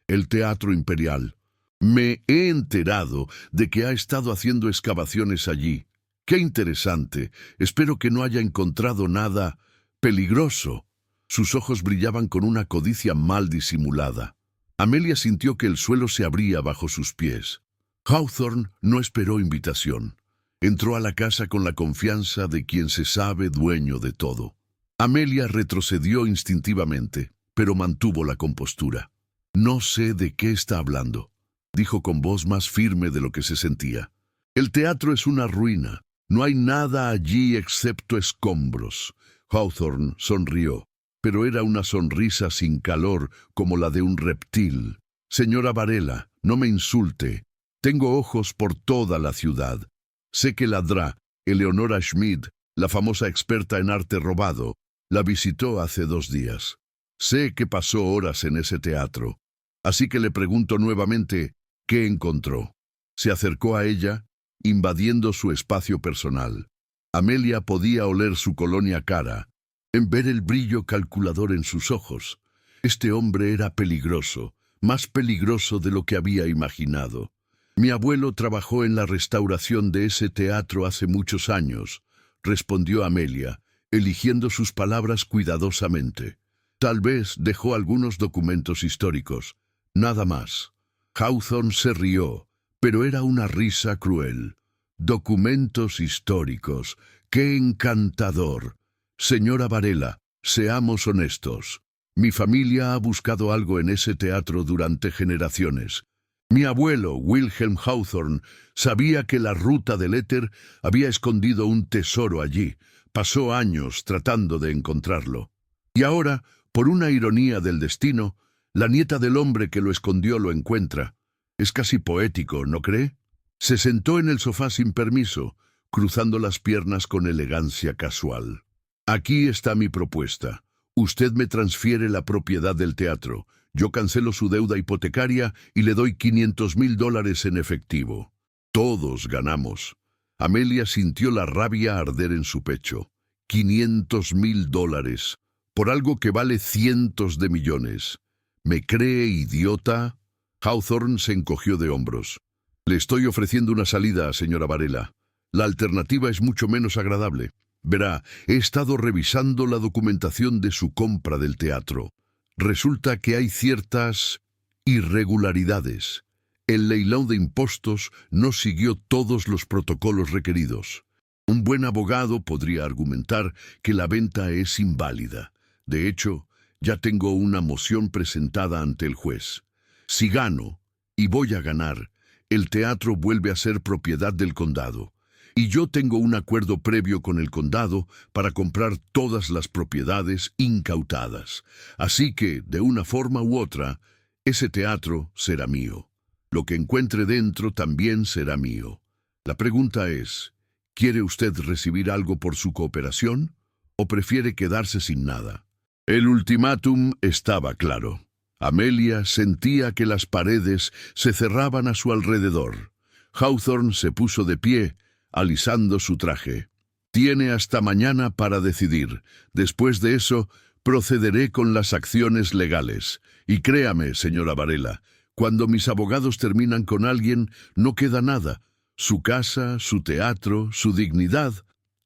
el Teatro Imperial. Me he enterado de que ha estado haciendo excavaciones allí. ¡Qué interesante! Espero que no haya encontrado nada peligroso». Sus ojos brillaban con una codicia mal disimulada. Amelia sintió que el suelo se abría bajo sus pies. Hawthorne no esperó invitación. Entró a la casa con la confianza de quien se sabe dueño de todo. Amelia retrocedió instintivamente, pero mantuvo la compostura. «No sé de qué está hablando», dijo con voz más firme de lo que se sentía. «El teatro es una ruina. No hay nada allí excepto escombros. Hawthorne sonrió, pero era una sonrisa sin calor como la de un reptil. Señora Varela, no me insulte. Tengo ojos por toda la ciudad. Sé que la Dra. Eleonora Schmidt, la famosa experta en arte robado, la visitó hace 2 días. Sé que pasó horas en ese teatro. Así que le pregunto nuevamente, ¿qué encontró? Se acercó a ella, invadiendo su espacio personal. Amelia podía oler su colonia cara, en ver el brillo calculador en sus ojos. Este hombre era peligroso, más peligroso de lo que había imaginado. Mi abuelo trabajó en la restauración de ese teatro hace muchos años, respondió Amelia, eligiendo sus palabras cuidadosamente. Tal vez dejó algunos documentos históricos, nada más. Hawthorne se rió, pero era una risa cruel. Documentos históricos, ¡qué encantador! Señora Varela, seamos honestos. Mi familia ha buscado algo en ese teatro durante generaciones. Mi abuelo, Wilhelm Hawthorne, sabía que la ruta del éter había escondido un tesoro allí. Pasó años tratando de encontrarlo. Y ahora, por una ironía del destino, la nieta del hombre que lo escondió lo encuentra. Es casi poético, ¿no cree? Se sentó en el sofá sin permiso, cruzando las piernas con elegancia casual. Aquí está mi propuesta. Usted me transfiere la propiedad del teatro. Yo cancelo su deuda hipotecaria y le doy $500,000 en efectivo. Todos ganamos. Amelia sintió la rabia arder en su pecho. $500,000 por algo que vale cientos de millones. ¿Me cree idiota? Hawthorne se encogió de hombros. Le estoy ofreciendo una salida, señora Varela. La alternativa es mucho menos agradable. Verá, he estado revisando la documentación de su compra del teatro. Resulta que hay ciertas irregularidades. El leilón de impuestos no siguió todos los protocolos requeridos. Un buen abogado podría argumentar que la venta es inválida. De hecho, ya tengo una moción presentada ante el juez. Si gano, y voy a ganar, el teatro vuelve a ser propiedad del condado. Y yo tengo un acuerdo previo con el condado para comprar todas las propiedades incautadas. Así que, de una forma u otra, ese teatro será mío. Lo que encuentre dentro también será mío. La pregunta es, ¿quiere usted recibir algo por su cooperación o prefiere quedarse sin nada? El ultimátum estaba claro. Amelia sentía que las paredes se cerraban a su alrededor. Hawthorne se puso de pie, alisando su traje. Tiene hasta mañana para decidir. Después de eso, procederé con las acciones legales. Y créame, señora Varela, cuando mis abogados terminan con alguien, no queda nada. Su casa, su teatro, su dignidad,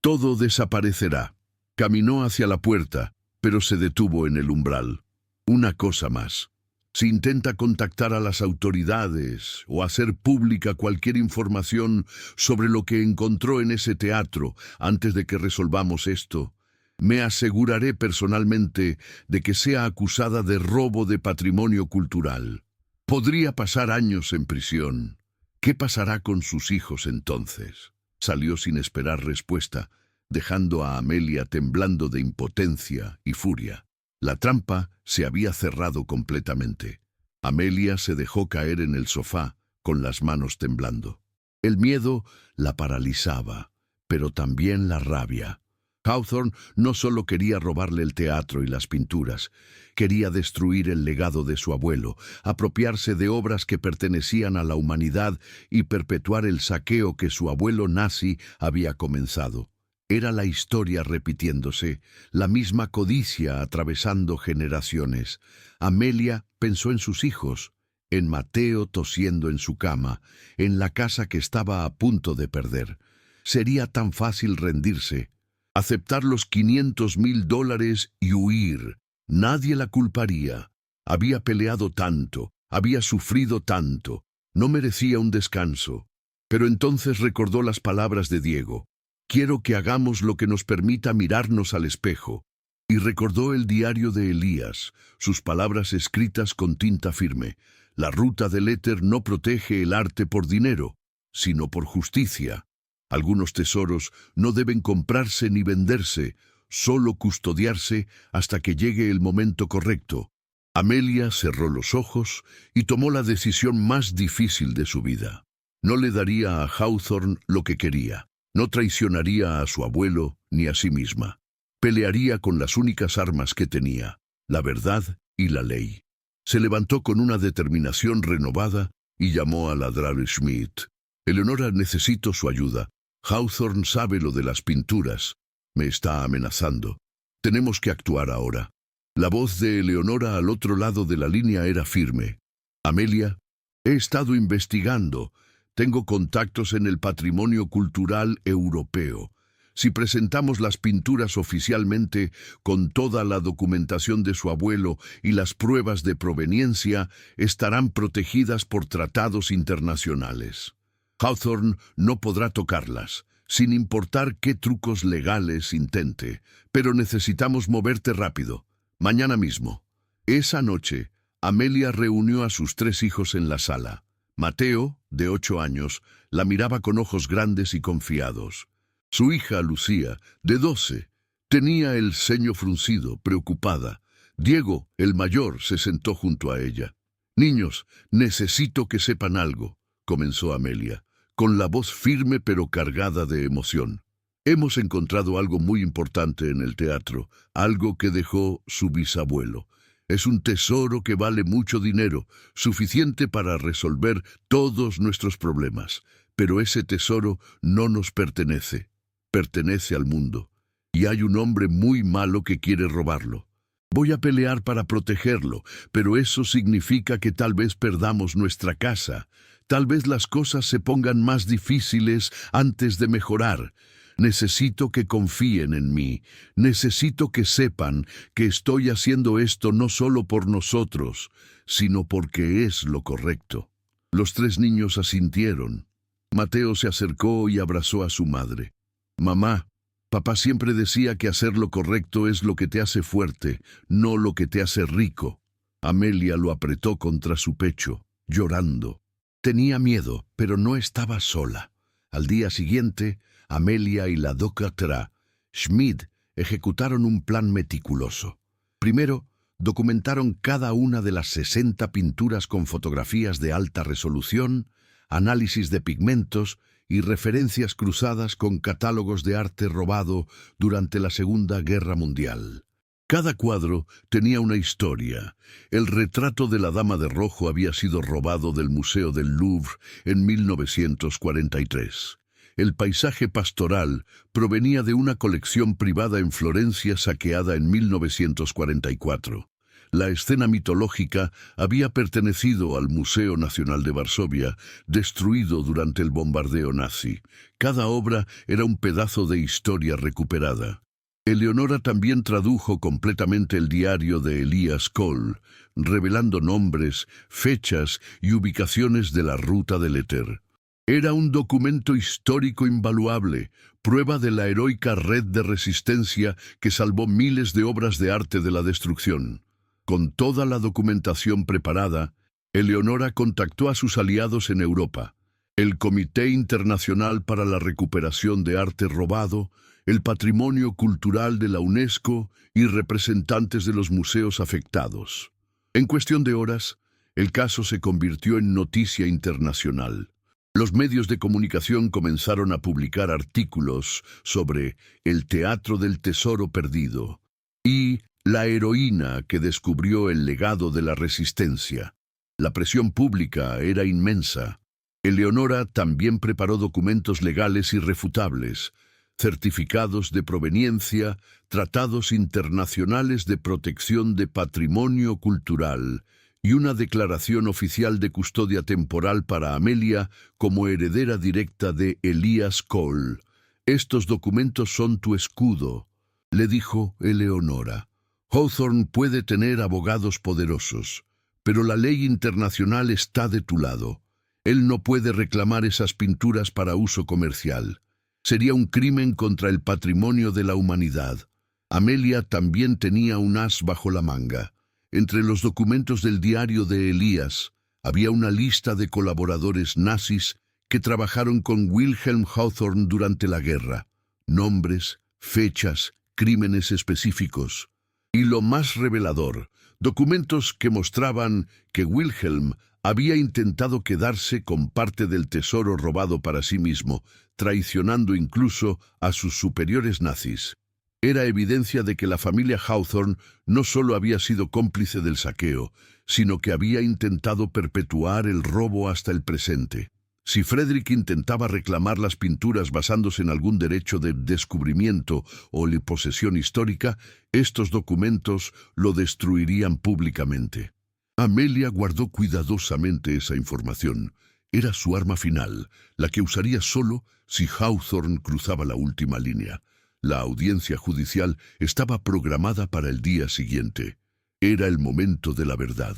todo desaparecerá. Caminó hacia la puerta, pero se detuvo en el umbral. Una cosa más. Si intenta contactar a las autoridades o hacer pública cualquier información sobre lo que encontró en ese teatro antes de que resolvamos esto, me aseguraré personalmente de que sea acusada de robo de patrimonio cultural. Podría pasar años en prisión. ¿Qué pasará con sus hijos entonces? Salió sin esperar respuesta, dejando a Amelia temblando de impotencia y furia. La trampa se había cerrado completamente. Amelia se dejó caer en el sofá, con las manos temblando. El miedo la paralizaba, pero también la rabia. Hawthorne no solo quería robarle el teatro y las pinturas, quería destruir el legado de su abuelo, apropiarse de obras que pertenecían a la humanidad y perpetuar el saqueo que su abuelo nazi había comenzado. Era la historia repitiéndose, la misma codicia atravesando generaciones. Amelia pensó en sus hijos, en Mateo tosiendo en su cama, en la casa que estaba a punto de perder. Sería tan fácil rendirse, aceptar los $500,000 y huir. Nadie la culparía. Había peleado tanto, había sufrido tanto, no merecía un descanso. Pero entonces recordó las palabras de Diego. Quiero que hagamos lo que nos permita mirarnos al espejo. Y recordó el diario de Elías, sus palabras escritas con tinta firme. La ruta del éter no protege el arte por dinero, sino por justicia. Algunos tesoros no deben comprarse ni venderse, solo custodiarse hasta que llegue el momento correcto. Amelia cerró los ojos y tomó la decisión más difícil de su vida. No le daría a Hawthorne lo que quería. No traicionaría a su abuelo ni a sí misma. Pelearía con las únicas armas que tenía, la verdad y la ley. Se levantó con una determinación renovada y llamó a ladrar a Schmidt. Eleonora, necesito su ayuda. Hawthorne sabe lo de las pinturas. Me está amenazando. Tenemos que actuar ahora. La voz de Eleonora al otro lado de la línea era firme. Amelia, he estado investigando. Tengo contactos en el patrimonio cultural europeo. Si presentamos las pinturas oficialmente, con toda la documentación de su abuelo y las pruebas de proveniencia, estarán protegidas por tratados internacionales. Hawthorne no podrá tocarlas, sin importar qué trucos legales intente, pero necesitamos moverte rápido, mañana mismo. Esa noche, Amelia reunió a sus 3 hijos en la sala. Mateo, de 8 años, la miraba con ojos grandes y confiados. Su hija, Lucía, de 12, tenía el ceño fruncido, preocupada. Diego, el mayor, se sentó junto a ella. «Niños, necesito que sepan algo», comenzó Amelia, con la voz firme pero cargada de emoción. «Hemos encontrado algo muy importante en el teatro, algo que dejó su bisabuelo. Es un tesoro que vale mucho dinero, suficiente para resolver todos nuestros problemas. Pero ese tesoro no nos pertenece. Pertenece al mundo. Y hay un hombre muy malo que quiere robarlo. Voy a pelear para protegerlo, pero eso significa que tal vez perdamos nuestra casa. Tal vez las cosas se pongan más difíciles antes de mejorar. Necesito que confíen en mí. Necesito que sepan que estoy haciendo esto no solo por nosotros, sino porque es lo correcto». Los 3 niños asintieron. Mateo se acercó y abrazó a su madre. «Mamá, papá siempre decía que hacer lo correcto es lo que te hace fuerte, no lo que te hace rico». Amelia lo apretó contra su pecho, llorando. Tenía miedo, pero no estaba sola. Al día siguiente, Amelia y la doctora Schmidt ejecutaron un plan meticuloso. Primero, documentaron cada una de las 60 pinturas con fotografías de alta resolución, análisis de pigmentos y referencias cruzadas con catálogos de arte robado durante la Segunda Guerra Mundial. Cada cuadro tenía una historia. El retrato de la Dama de Rojo había sido robado del Museo del Louvre en 1943. El paisaje pastoral provenía de una colección privada en Florencia saqueada en 1944. La escena mitológica había pertenecido al Museo Nacional de Varsovia, destruido durante el bombardeo nazi. Cada obra era un pedazo de historia recuperada. Eleonora también tradujo completamente el diario de Elias Kohl, revelando nombres, fechas y ubicaciones de la ruta del éter. Era un documento histórico invaluable, prueba de la heroica red de resistencia que salvó miles de obras de arte de la destrucción. Con toda la documentación preparada, Eleonora contactó a sus aliados en Europa, el Comité Internacional para la Recuperación de Arte Robado, el Patrimonio Cultural de la UNESCO y representantes de los museos afectados. En cuestión de horas, el caso se convirtió en noticia internacional. Los medios de comunicación comenzaron a publicar artículos sobre el Teatro del Tesoro Perdido y la heroína que descubrió el legado de la resistencia. La presión pública era inmensa. Eleonora también preparó documentos legales irrefutables, certificados de proveniencia, tratados internacionales de protección de patrimonio cultural y una declaración oficial de custodia temporal para Amelia como heredera directa de Elias Kohl. «Estos documentos son tu escudo», le dijo Eleonora. «Hawthorne puede tener abogados poderosos, pero la ley internacional está de tu lado. Él no puede reclamar esas pinturas para uso comercial. Sería un crimen contra el patrimonio de la humanidad». Amelia también tenía un as bajo la manga. Entre los documentos del diario de Elías había una lista de colaboradores nazis que trabajaron con Wilhelm Hawthorne durante la guerra. Nombres, fechas, crímenes específicos. Y lo más revelador, documentos que mostraban que Wilhelm había intentado quedarse con parte del tesoro robado para sí mismo, traicionando incluso a sus superiores nazis. Era evidencia de que la familia Hawthorne no solo había sido cómplice del saqueo, sino que había intentado perpetuar el robo hasta el presente. Si Frederick intentaba reclamar las pinturas basándose en algún derecho de descubrimiento o la posesión histórica, estos documentos lo destruirían públicamente. Amelia guardó cuidadosamente esa información. Era su arma final, la que usaría solo si Hawthorne cruzaba la última línea. La audiencia judicial estaba programada para el día siguiente. Era el momento de la verdad.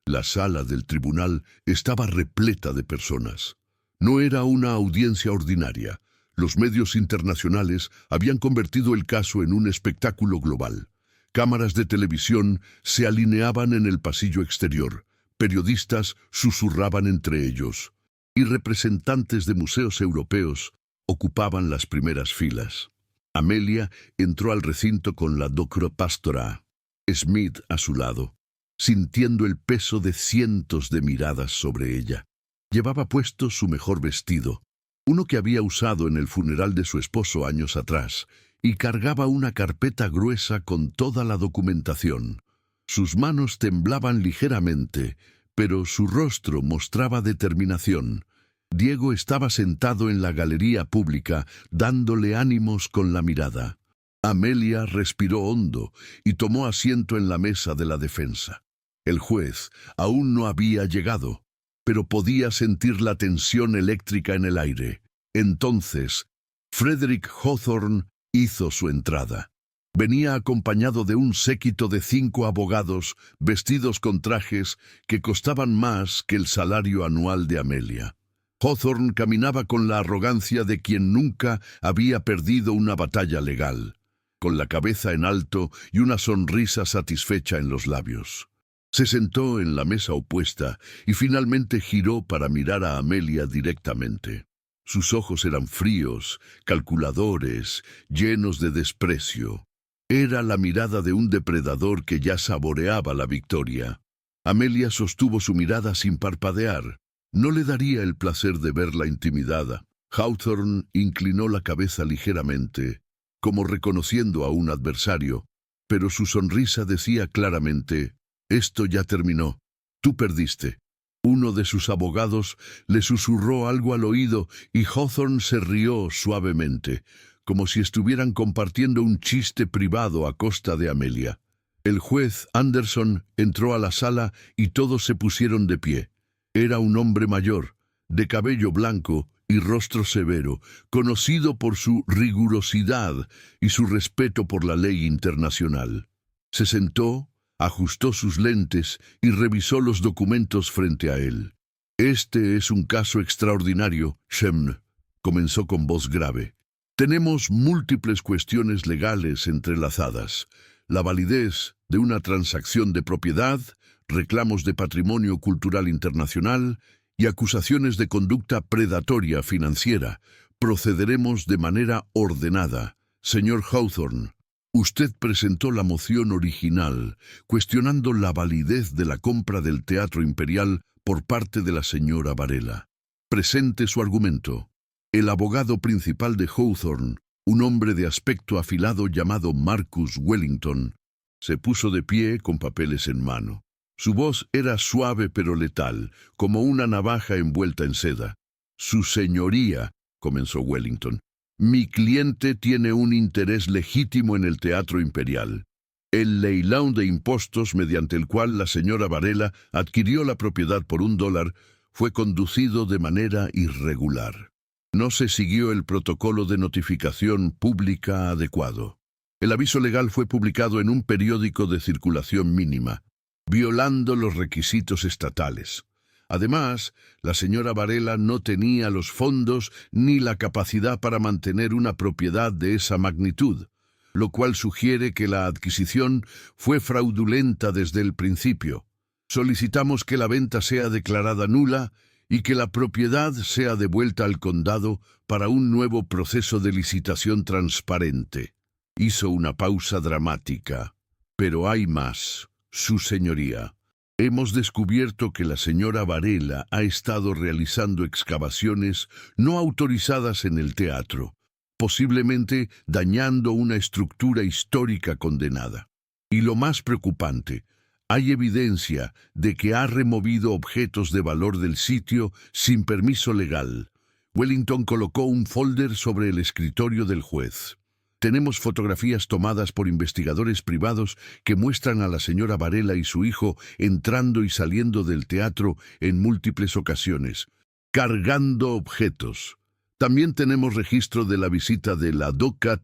La sala del tribunal estaba repleta de personas. No era una audiencia ordinaria. Los medios internacionales habían convertido el caso en un espectáculo global. Cámaras de televisión se alineaban en el pasillo exterior. Periodistas susurraban entre ellos. Y representantes de museos europeos ocupaban las primeras filas. Amelia entró al recinto con la doctora Pastora Smith a su lado, sintiendo el peso de cientos de miradas sobre ella. Llevaba puesto su mejor vestido, uno que había usado en el funeral de su esposo años atrás, y cargaba una carpeta gruesa con toda la documentación. Sus manos temblaban ligeramente, pero su rostro mostraba determinación. Diego estaba sentado en la galería pública, dándole ánimos con la mirada. Amelia respiró hondo y tomó asiento en la mesa de la defensa. El juez aún no había llegado, pero podía sentir la tensión eléctrica en el aire. Entonces, Frederick Hawthorne hizo su entrada. Venía acompañado de un séquito de 5 abogados vestidos con trajes que costaban más que el salario anual de Amelia. Hawthorne caminaba con la arrogancia de quien nunca había perdido una batalla legal, con la cabeza en alto y una sonrisa satisfecha en los labios. Se sentó en la mesa opuesta y finalmente giró para mirar a Amelia directamente. Sus ojos eran fríos, calculadores, llenos de desprecio. Era la mirada de un depredador que ya saboreaba la victoria. Amelia sostuvo su mirada sin parpadear. No le daría el placer de verla intimidada. Hawthorne inclinó la cabeza ligeramente, como reconociendo a un adversario, pero su sonrisa decía claramente: «Esto ya terminó. Tú perdiste». Uno de sus abogados le susurró algo al oído y Hawthorne se rió suavemente, como si estuvieran compartiendo un chiste privado a costa de Amelia. El juez Anderson entró a la sala y todos se pusieron de pie. Era un hombre mayor, de cabello blanco y rostro severo, conocido por su rigurosidad y su respeto por la ley internacional. Se sentó, ajustó sus lentes y revisó los documentos frente a él. «Este es un caso extraordinario, Shemn», comenzó con voz grave. «Tenemos múltiples cuestiones legales entrelazadas. La validez de una transacción de propiedad, reclamos de patrimonio cultural internacional y acusaciones de conducta predatoria financiera. Procederemos de manera ordenada. Señor Hawthorne, usted presentó la moción original, cuestionando la validez de la compra del Teatro Imperial por parte de la señora Varela. Presente su argumento». El abogado principal de Hawthorne, un hombre de aspecto afilado llamado Marcus Wellington, se puso de pie con papeles en mano. Su voz era suave pero letal, como una navaja envuelta en seda. «Su señoría», comenzó Wellington, «mi cliente tiene un interés legítimo en el Teatro Imperial. El leilón de impuestos mediante el cual la señora Varela adquirió la propiedad por $1 fue conducido de manera irregular. No se siguió el protocolo de notificación pública adecuado. El aviso legal fue publicado en un periódico de circulación mínima, violando los requisitos estatales. Además, la señora Varela no tenía los fondos ni la capacidad para mantener una propiedad de esa magnitud, lo cual sugiere que la adquisición fue fraudulenta desde el principio. Solicitamos que la venta sea declarada nula y que la propiedad sea devuelta al condado para un nuevo proceso de licitación transparente». Hizo una pausa dramática. Pero hay más, Su Señoría. Hemos descubierto que la señora Varela ha estado realizando excavaciones no autorizadas en el teatro, posiblemente dañando una estructura histórica condenada. Y lo más preocupante, hay evidencia de que ha removido objetos de valor del sitio sin permiso legal. Wellington colocó un folder sobre el escritorio del juez. Tenemos fotografías tomadas por investigadores privados que muestran a la señora Varela y su hijo entrando y saliendo del teatro en múltiples ocasiones, cargando objetos. También tenemos registro de la visita de la Dr.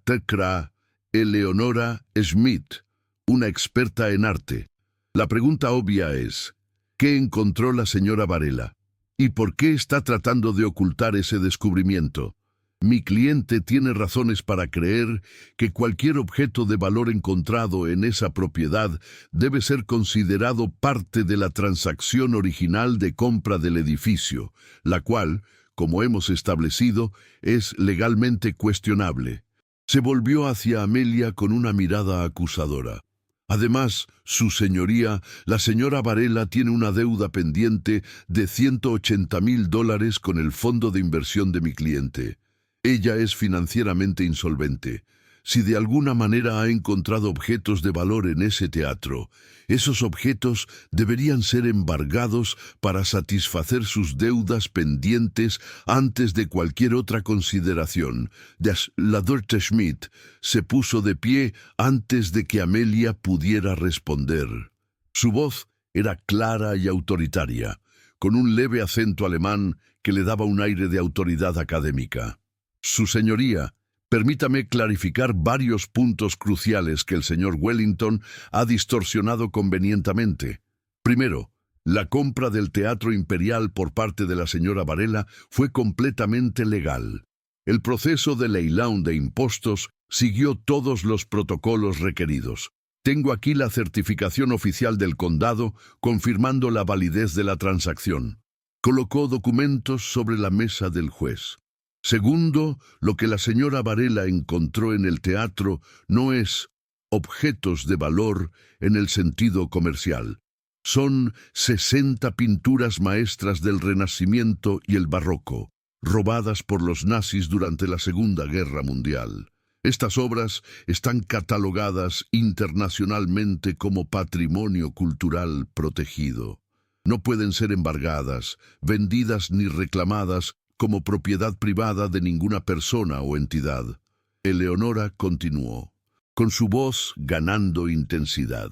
Eleonora Schmidt, una experta en arte. La pregunta obvia es, ¿qué encontró la señora Varela? ¿Y por qué está tratando de ocultar ese descubrimiento? Mi cliente tiene razones para creer que cualquier objeto de valor encontrado en esa propiedad debe ser considerado parte de la transacción original de compra del edificio, la cual, como hemos establecido, es legalmente cuestionable. Se volvió hacia Amelia con una mirada acusadora. Además, Su Señoría, la señora Varela tiene una deuda pendiente de $180,000 con el fondo de inversión de mi cliente. Ella es financieramente insolvente. Si de alguna manera ha encontrado objetos de valor en ese teatro, esos objetos deberían ser embargados para satisfacer sus deudas pendientes antes de cualquier otra consideración. La Dr. Schmidt se puso de pie antes de que Amelia pudiera responder. Su voz era clara y autoritaria, con un leve acento alemán que le daba un aire de autoridad académica. Su Señoría, permítame clarificar varios puntos cruciales que el señor Wellington ha distorsionado convenientemente. Primero, la compra del Teatro Imperial por parte de la señora Varela fue completamente legal. El proceso de leilón de impuestos siguió todos los protocolos requeridos. Tengo aquí la certificación oficial del condado confirmando la validez de la transacción. Colocó documentos sobre la mesa del juez. Segundo, lo que la señora Varela encontró en el teatro no es objetos de valor en el sentido comercial. Son 60 pinturas maestras del Renacimiento y el Barroco, robadas por los nazis durante la Segunda Guerra Mundial. Estas obras están catalogadas internacionalmente como patrimonio cultural protegido. No pueden ser embargadas, vendidas ni reclamadas como propiedad privada de ninguna persona o entidad. Eleonora continuó, con su voz ganando intensidad.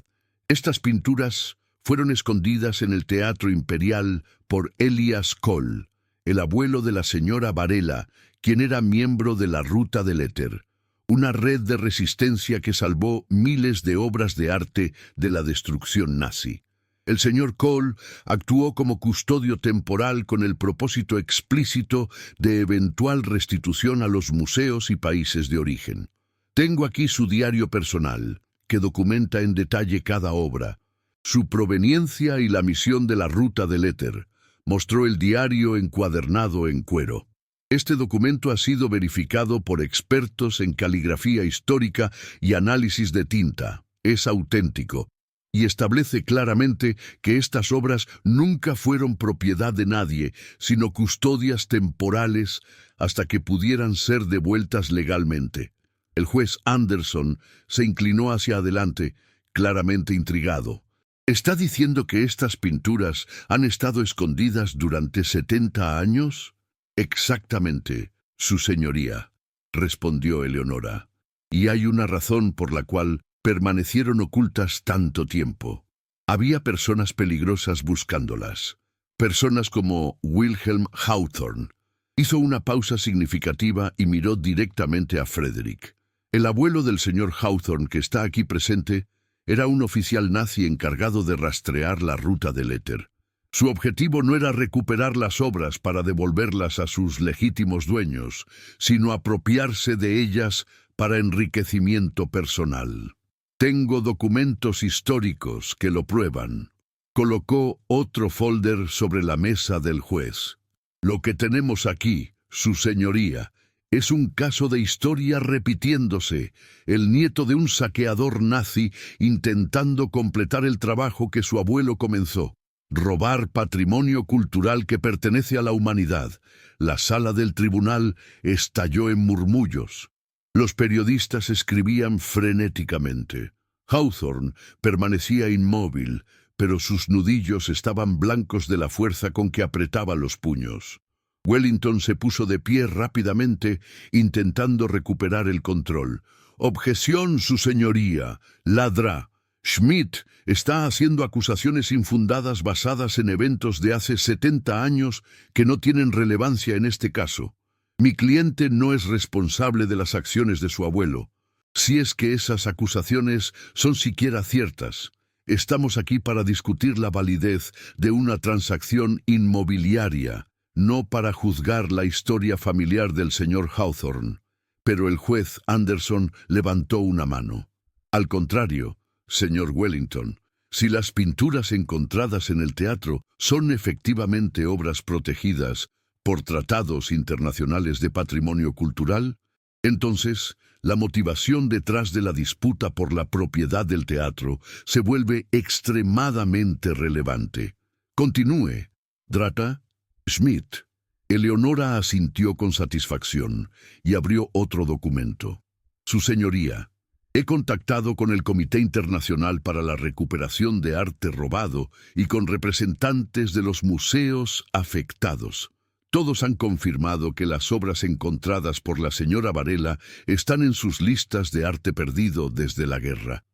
Estas pinturas fueron escondidas en el Teatro Imperial por Elias Kohl, el abuelo de la señora Varela, quien era miembro de la Ruta del Éter, una red de resistencia que salvó miles de obras de arte de la destrucción nazi. El señor Kohl actuó como custodio temporal con el propósito explícito de eventual restitución a los museos y países de origen. Tengo aquí su diario personal, que documenta en detalle cada obra, su proveniencia y la misión de la Ruta del Éter. Mostró el diario encuadernado en cuero. Este documento ha sido verificado por expertos en caligrafía histórica y análisis de tinta. Es auténtico y establece claramente que estas obras nunca fueron propiedad de nadie, sino custodias temporales hasta que pudieran ser devueltas legalmente. El juez Anderson se inclinó hacia adelante, claramente intrigado. ¿Está diciendo que estas pinturas han estado escondidas durante 70 años? Exactamente, Su Señoría, respondió Eleonora. Y hay una razón por la cual permanecieron ocultas tanto tiempo. Había personas peligrosas buscándolas. Personas como Wilhelm Hawthorne. Hizo una pausa significativa y miró directamente a Frederick. El abuelo del señor Hawthorne, que está aquí presente, era un oficial nazi encargado de rastrear la Ruta del Éter. Su objetivo no era recuperar las obras para devolverlas a sus legítimos dueños, sino apropiarse de ellas para enriquecimiento personal. Tengo documentos históricos que lo prueban. Colocó otro folder sobre la mesa del juez. Lo que tenemos aquí, Su Señoría, Es un caso de historia repitiéndose, el nieto de un saqueador nazi intentando completar el trabajo que su abuelo comenzó. Robar patrimonio cultural que pertenece a la humanidad. La sala del tribunal estalló en murmullos. Los periodistas escribían frenéticamente. Hawthorne permanecía inmóvil, pero sus nudillos estaban blancos de la fuerza con que apretaba los puños. Wellington se puso de pie rápidamente, intentando recuperar el control. «Objeción, su señoría. Ladra. Schmidt está haciendo acusaciones infundadas basadas en eventos de hace 70 años que no tienen relevancia en este caso. Mi cliente no es responsable de las acciones de su abuelo. Si es que esas acusaciones son siquiera ciertas. Estamos aquí para discutir la validez de una transacción inmobiliaria, no para juzgar la historia familiar del señor Hawthorne». Pero el juez Anderson levantó una mano. «Al contrario, señor Wellington, si las pinturas encontradas en el teatro son efectivamente obras protegidas por tratados internacionales de patrimonio cultural, entonces la motivación detrás de la disputa por la propiedad del teatro se vuelve extremadamente relevante. Continúe, Drata. Schmidt». Eleonora asintió con satisfacción y abrió otro documento. «Su señoría, he contactado con el Comité Internacional para la Recuperación de Arte Robado y con representantes de los museos afectados. Todos han confirmado que las obras encontradas por la señora Varela están en sus listas de arte perdido desde la guerra.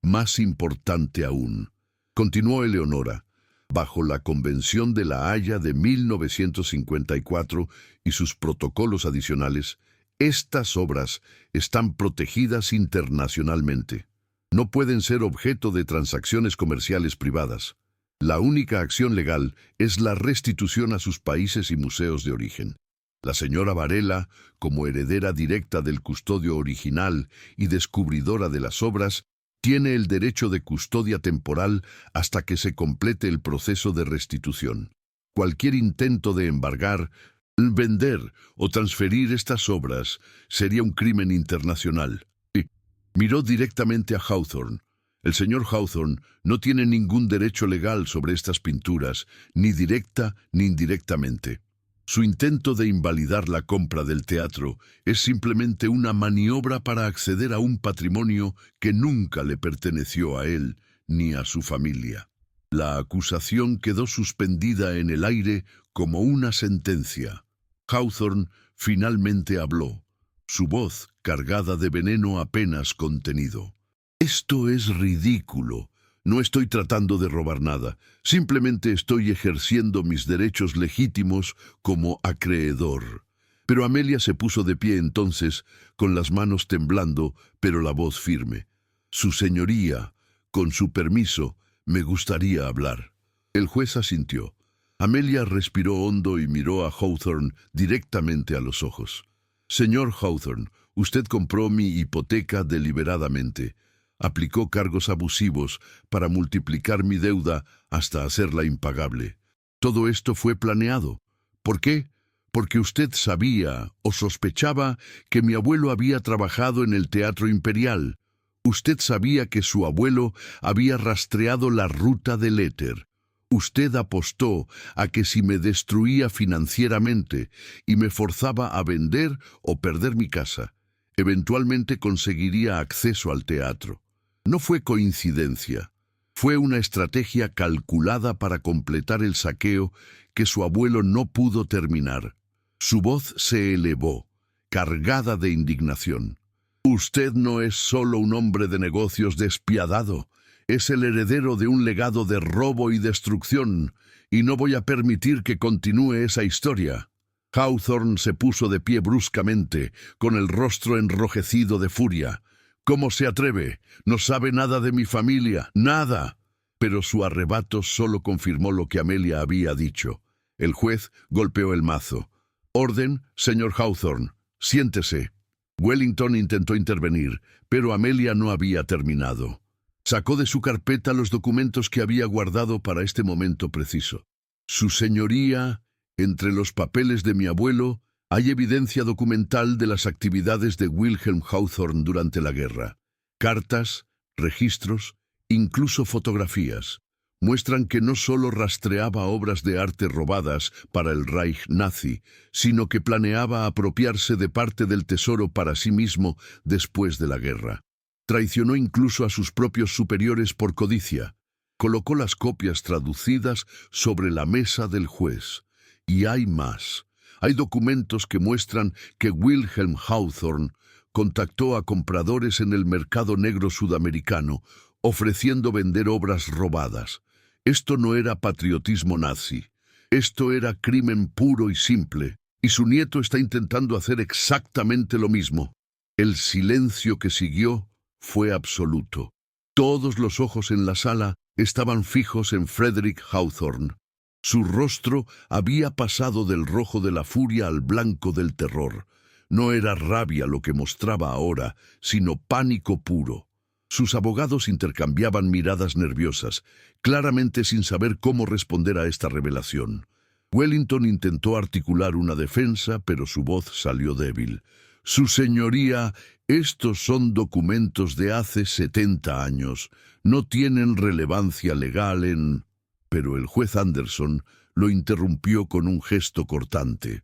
Más importante aún», continuó Eleonora, «bajo la Convención de La Haya de 1954 y sus protocolos adicionales, estas obras están protegidas internacionalmente. No pueden ser objeto de transacciones comerciales privadas. La única acción legal es la restitución a sus países y museos de origen. La señora Varela, como heredera directa del custodio original y descubridora de las obras, tiene el derecho de custodia temporal hasta que se complete el proceso de restitución. Cualquier intento de embargar, vender o transferir estas obras sería un crimen internacional». Y miró directamente a Hawthorne. «El señor Hawthorne no tiene ningún derecho legal sobre estas pinturas, ni directa ni indirectamente. Su intento de invalidar la compra del teatro es simplemente una maniobra para acceder a un patrimonio que nunca le perteneció a él ni a su familia». La acusación quedó suspendida en el aire como una sentencia. Hawthorne finalmente habló, su voz cargada de veneno apenas contenido. «Esto es ridículo. No estoy tratando de robar nada. Simplemente estoy ejerciendo mis derechos legítimos como acreedor». Pero Amelia se puso de pie entonces, con las manos temblando, pero la voz firme. «Su señoría, con su permiso, me gustaría hablar». El juez asintió. Amelia respiró hondo y miró a Hawthorne directamente a los ojos. «Señor Hawthorne, usted compró mi hipoteca deliberadamente. Aplicó cargos abusivos para multiplicar mi deuda hasta hacerla impagable. Todo esto fue planeado. ¿Por qué? Porque usted sabía o sospechaba que mi abuelo había trabajado en el Teatro Imperial. Usted sabía que su abuelo había rastreado la ruta del éter. Usted apostó a que si me destruía financieramente y me forzaba a vender o perder mi casa, eventualmente conseguiría acceso al teatro. No fue coincidencia. Fue una estrategia calculada para completar el saqueo que su abuelo no pudo terminar». Su voz se elevó, cargada de indignación. «Usted no es solo un hombre de negocios despiadado. Es el heredero de un legado de robo y destrucción, y no voy a permitir que continúe esa historia». Hawthorne se puso de pie bruscamente, con el rostro enrojecido de furia. «¿Cómo se atreve? No sabe nada de mi familia, nada». Pero su arrebato solo confirmó lo que Amelia había dicho. El juez golpeó el mazo. «Orden, señor Hawthorne. Siéntese». Wellington intentó intervenir, pero Amelia no había terminado. Sacó de su carpeta los documentos que había guardado para este momento preciso. «Su señoría, entre los papeles de mi abuelo, Hay evidencia documental de las actividades de Wilhelm Hawthorne durante la guerra. Cartas, registros, incluso fotografías, muestran que no solo rastreaba obras de arte robadas para el Reich nazi, sino que planeaba apropiarse de parte del tesoro para sí mismo después de la guerra. Traicionó incluso a sus propios superiores por codicia. Colocó las copias traducidas sobre la mesa del juez. Y hay más. Hay documentos que muestran que Wilhelm Hawthorne contactó a compradores en el mercado negro sudamericano, ofreciendo vender obras robadas. Esto no era patriotismo nazi. Esto era crimen puro y simple. Y su nieto está intentando hacer exactamente lo mismo. El silencio que siguió fue absoluto. Todos los ojos en la sala estaban fijos en Frederick Hawthorne. Su rostro había pasado del rojo de la furia al blanco del terror. No era rabia lo que mostraba ahora, sino pánico puro. Sus abogados intercambiaban miradas nerviosas, claramente sin saber cómo responder a esta revelación. Wellington intentó articular una defensa, pero su voz salió débil. «Su señoría, estos son documentos de hace 70 años. No tienen relevancia legal en...» Pero el juez Anderson lo interrumpió con un gesto cortante.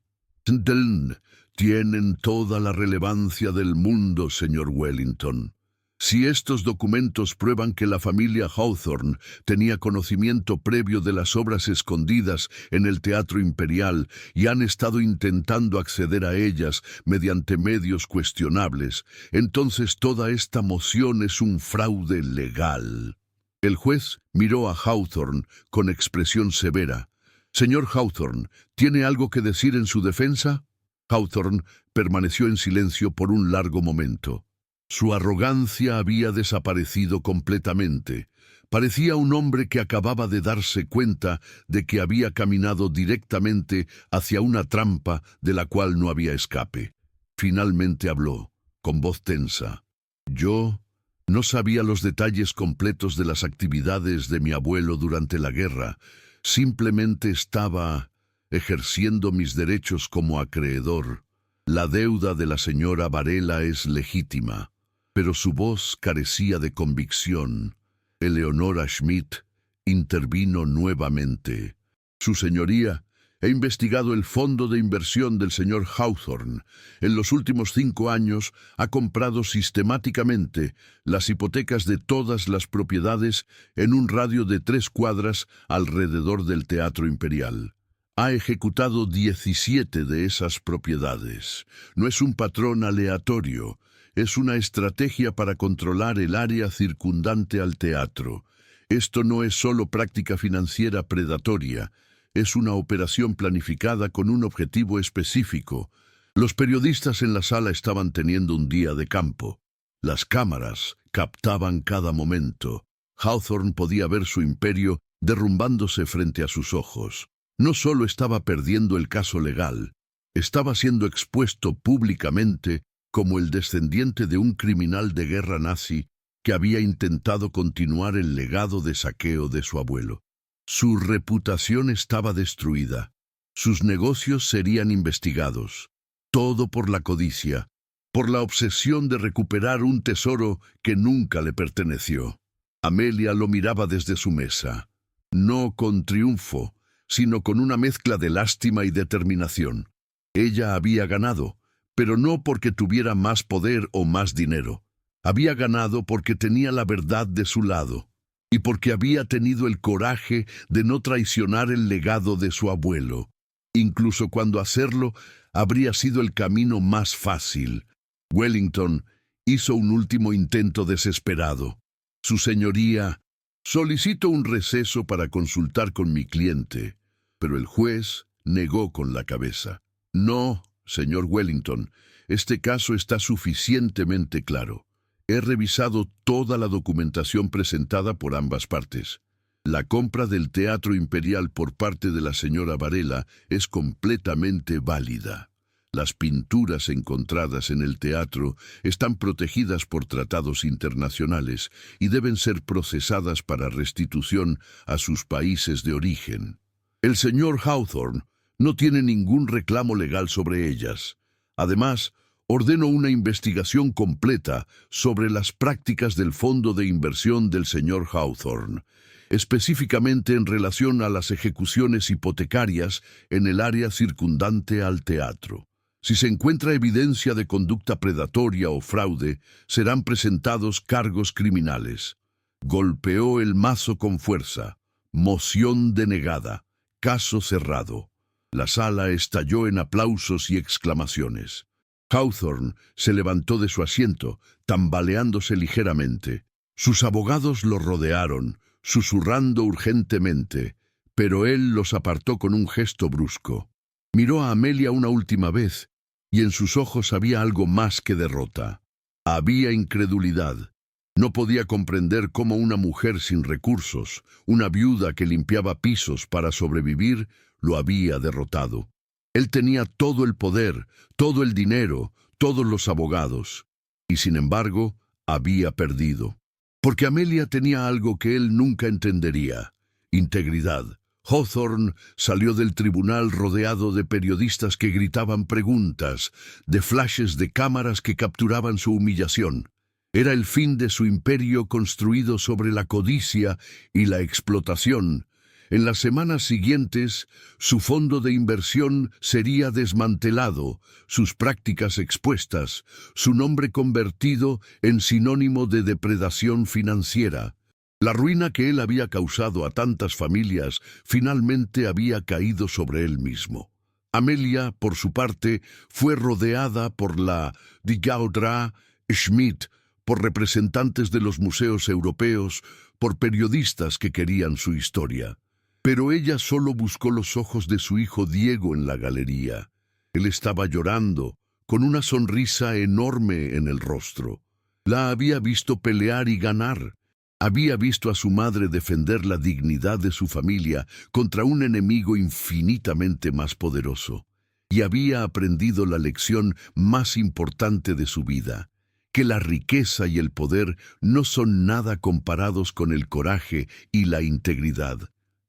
«Tienen toda la relevancia del mundo, señor Wellington. Si estos documentos prueban que la familia Hawthorne tenía conocimiento previo de las obras escondidas en el Teatro Imperial y han estado intentando acceder a ellas mediante medios cuestionables, entonces toda esta moción es un fraude legal». El juez miró a Hawthorne con expresión severa. «Señor Hawthorne, ¿tiene algo que decir en su defensa?» Hawthorne permaneció en silencio por un largo momento. Su arrogancia había desaparecido completamente. Parecía un hombre que acababa de darse cuenta de que había caminado directamente hacia una trampa de la cual no había escape. Finalmente habló, con voz tensa. «Yo no sabía los detalles completos de las actividades de mi abuelo durante la guerra. Simplemente estaba ejerciendo mis derechos como acreedor. La deuda de la señora Varela es legítima». Pero su voz carecía de convicción. Eleonora Schmidt intervino nuevamente. «Su señoría, he investigado el fondo de inversión del señor Hawthorne. En los últimos 5 años ha comprado sistemáticamente las hipotecas de todas las propiedades en un radio de 3 cuadras alrededor del Teatro Imperial. Ha ejecutado 17 de esas propiedades. No es un patrón aleatorio. Es una estrategia para controlar el área circundante al teatro. Esto no es solo práctica financiera predatoria, es una operación planificada con un objetivo específico. Los periodistas en la sala estaban teniendo un día de campo. Las cámaras captaban cada momento. Hawthorne podía ver su imperio derrumbándose frente a sus ojos. No solo estaba perdiendo el caso legal, estaba siendo expuesto públicamente como el descendiente de un criminal de guerra nazi que había intentado continuar el legado de saqueo de su abuelo. Su reputación estaba destruida. Sus negocios serían investigados. Todo por la codicia, por la obsesión de recuperar un tesoro que nunca le perteneció. Amelia lo miraba desde su mesa, no con triunfo, sino con una mezcla de lástima y determinación. Ella había ganado, pero no porque tuviera más poder o más dinero. Había ganado porque tenía la verdad de su lado, y porque había tenido el coraje de no traicionar el legado de su abuelo, incluso cuando hacerlo habría sido el camino más fácil. Wellington hizo un último intento desesperado. «Su señoría, solicito un receso para consultar con mi cliente», pero el juez negó con la cabeza. «No, señor Wellington, este caso está suficientemente claro. He revisado toda la documentación presentada por ambas partes. La compra del Teatro Imperial por parte de la señora Varela es completamente válida. Las pinturas encontradas en el teatro están protegidas por tratados internacionales y deben ser procesadas para restitución a sus países de origen. El señor Hawthorne No tiene ningún reclamo legal sobre ellas. Además, ordeno una investigación completa sobre las prácticas del fondo de inversión del señor Hawthorne, específicamente en relación a las ejecuciones hipotecarias en el área circundante al teatro. Si se encuentra evidencia de conducta predatoria o fraude, serán presentados cargos criminales. Golpeó el mazo con fuerza. Moción denegada. Caso cerrado. La sala estalló en aplausos y exclamaciones. Hawthorne se levantó de su asiento, tambaleándose ligeramente. Sus abogados lo rodearon, susurrando urgentemente, pero él los apartó con un gesto brusco. Miró a Amelia una última vez, y en sus ojos había algo más que derrota. Había incredulidad. No podía comprender cómo una mujer sin recursos, una viuda que limpiaba pisos para sobrevivir, lo había derrotado. Él tenía todo el poder, todo el dinero, todos los abogados, y sin embargo, había perdido. Porque Amelia tenía algo que él nunca entendería: integridad. Hawthorne salió del tribunal rodeado de periodistas que gritaban preguntas, de flashes de cámaras que capturaban su humillación. Era el fin de su imperio construido sobre la codicia y la explotación. En las semanas siguientes, su fondo de inversión sería desmantelado, sus prácticas expuestas, su nombre convertido en sinónimo de depredación financiera. La ruina que él había causado a tantas familias finalmente había caído sobre él mismo. Amelia, por su parte, fue rodeada por la Gaudra Schmidt, por representantes de los museos europeos, por periodistas que querían su historia. Pero ella solo buscó los ojos de su hijo Diego en la galería. Él estaba llorando, con una sonrisa enorme en el rostro. La había visto pelear y ganar. Había visto a su madre defender la dignidad de su familia contra un enemigo infinitamente más poderoso. Y había aprendido la lección más importante de su vida: que la riqueza y el poder no son nada comparados con el coraje y la integridad.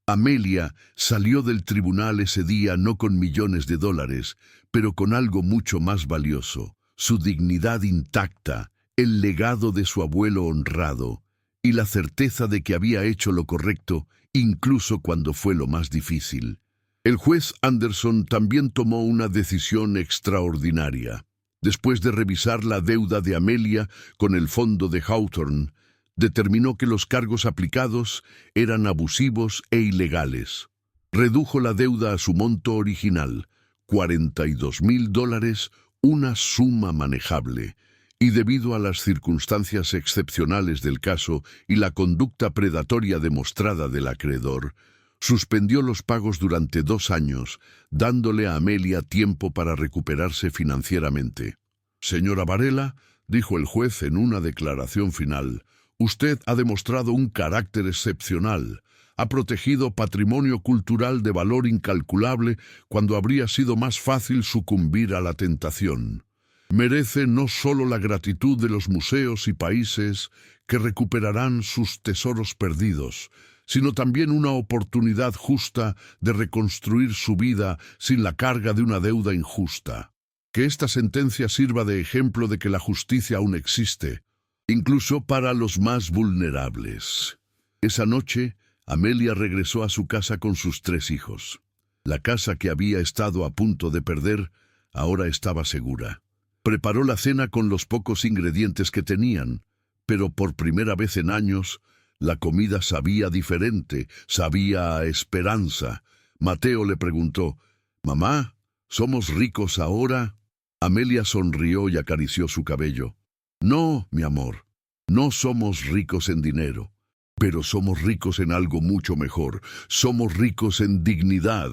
Amelia salió del tribunal ese día no con millones de dólares, pero con algo mucho más valioso: su dignidad intacta, el legado de su abuelo honrado, y la certeza de que había hecho lo correcto, incluso cuando fue lo más difícil. El juez Anderson también tomó una decisión extraordinaria. Después de revisar la deuda de Amelia con el fondo de Hawthorne, determinó que los cargos aplicados eran abusivos e ilegales. Redujo la deuda a su monto original, $42,000, una suma manejable, y debido a las circunstancias excepcionales del caso y la conducta predatoria demostrada del acreedor, suspendió los pagos durante 2 años, dándole a Amelia tiempo para recuperarse financieramente. «Señora Varela», dijo el juez en una declaración final, «usted ha demostrado un carácter excepcional. Ha protegido patrimonio cultural de valor incalculable cuando habría sido más fácil sucumbir a la tentación. Merece no solo la gratitud de los museos y países que recuperarán sus tesoros perdidos, sino también una oportunidad justa de reconstruir su vida sin la carga de una deuda injusta. Que esta sentencia sirva de ejemplo de que la justicia aún existe, incluso para los más vulnerables». Esa noche, Amelia regresó a su casa con sus 3 hijos. La casa que había estado a punto de perder, ahora estaba segura. Preparó la cena con los pocos ingredientes que tenían, pero por primera vez en años, la comida sabía diferente, sabía a esperanza. Mateo le preguntó, «Mamá, ¿somos ricos ahora?» Amelia sonrió y acarició su cabello. «No, mi amor, no somos ricos en dinero, pero somos ricos en algo mucho mejor. Somos ricos en dignidad,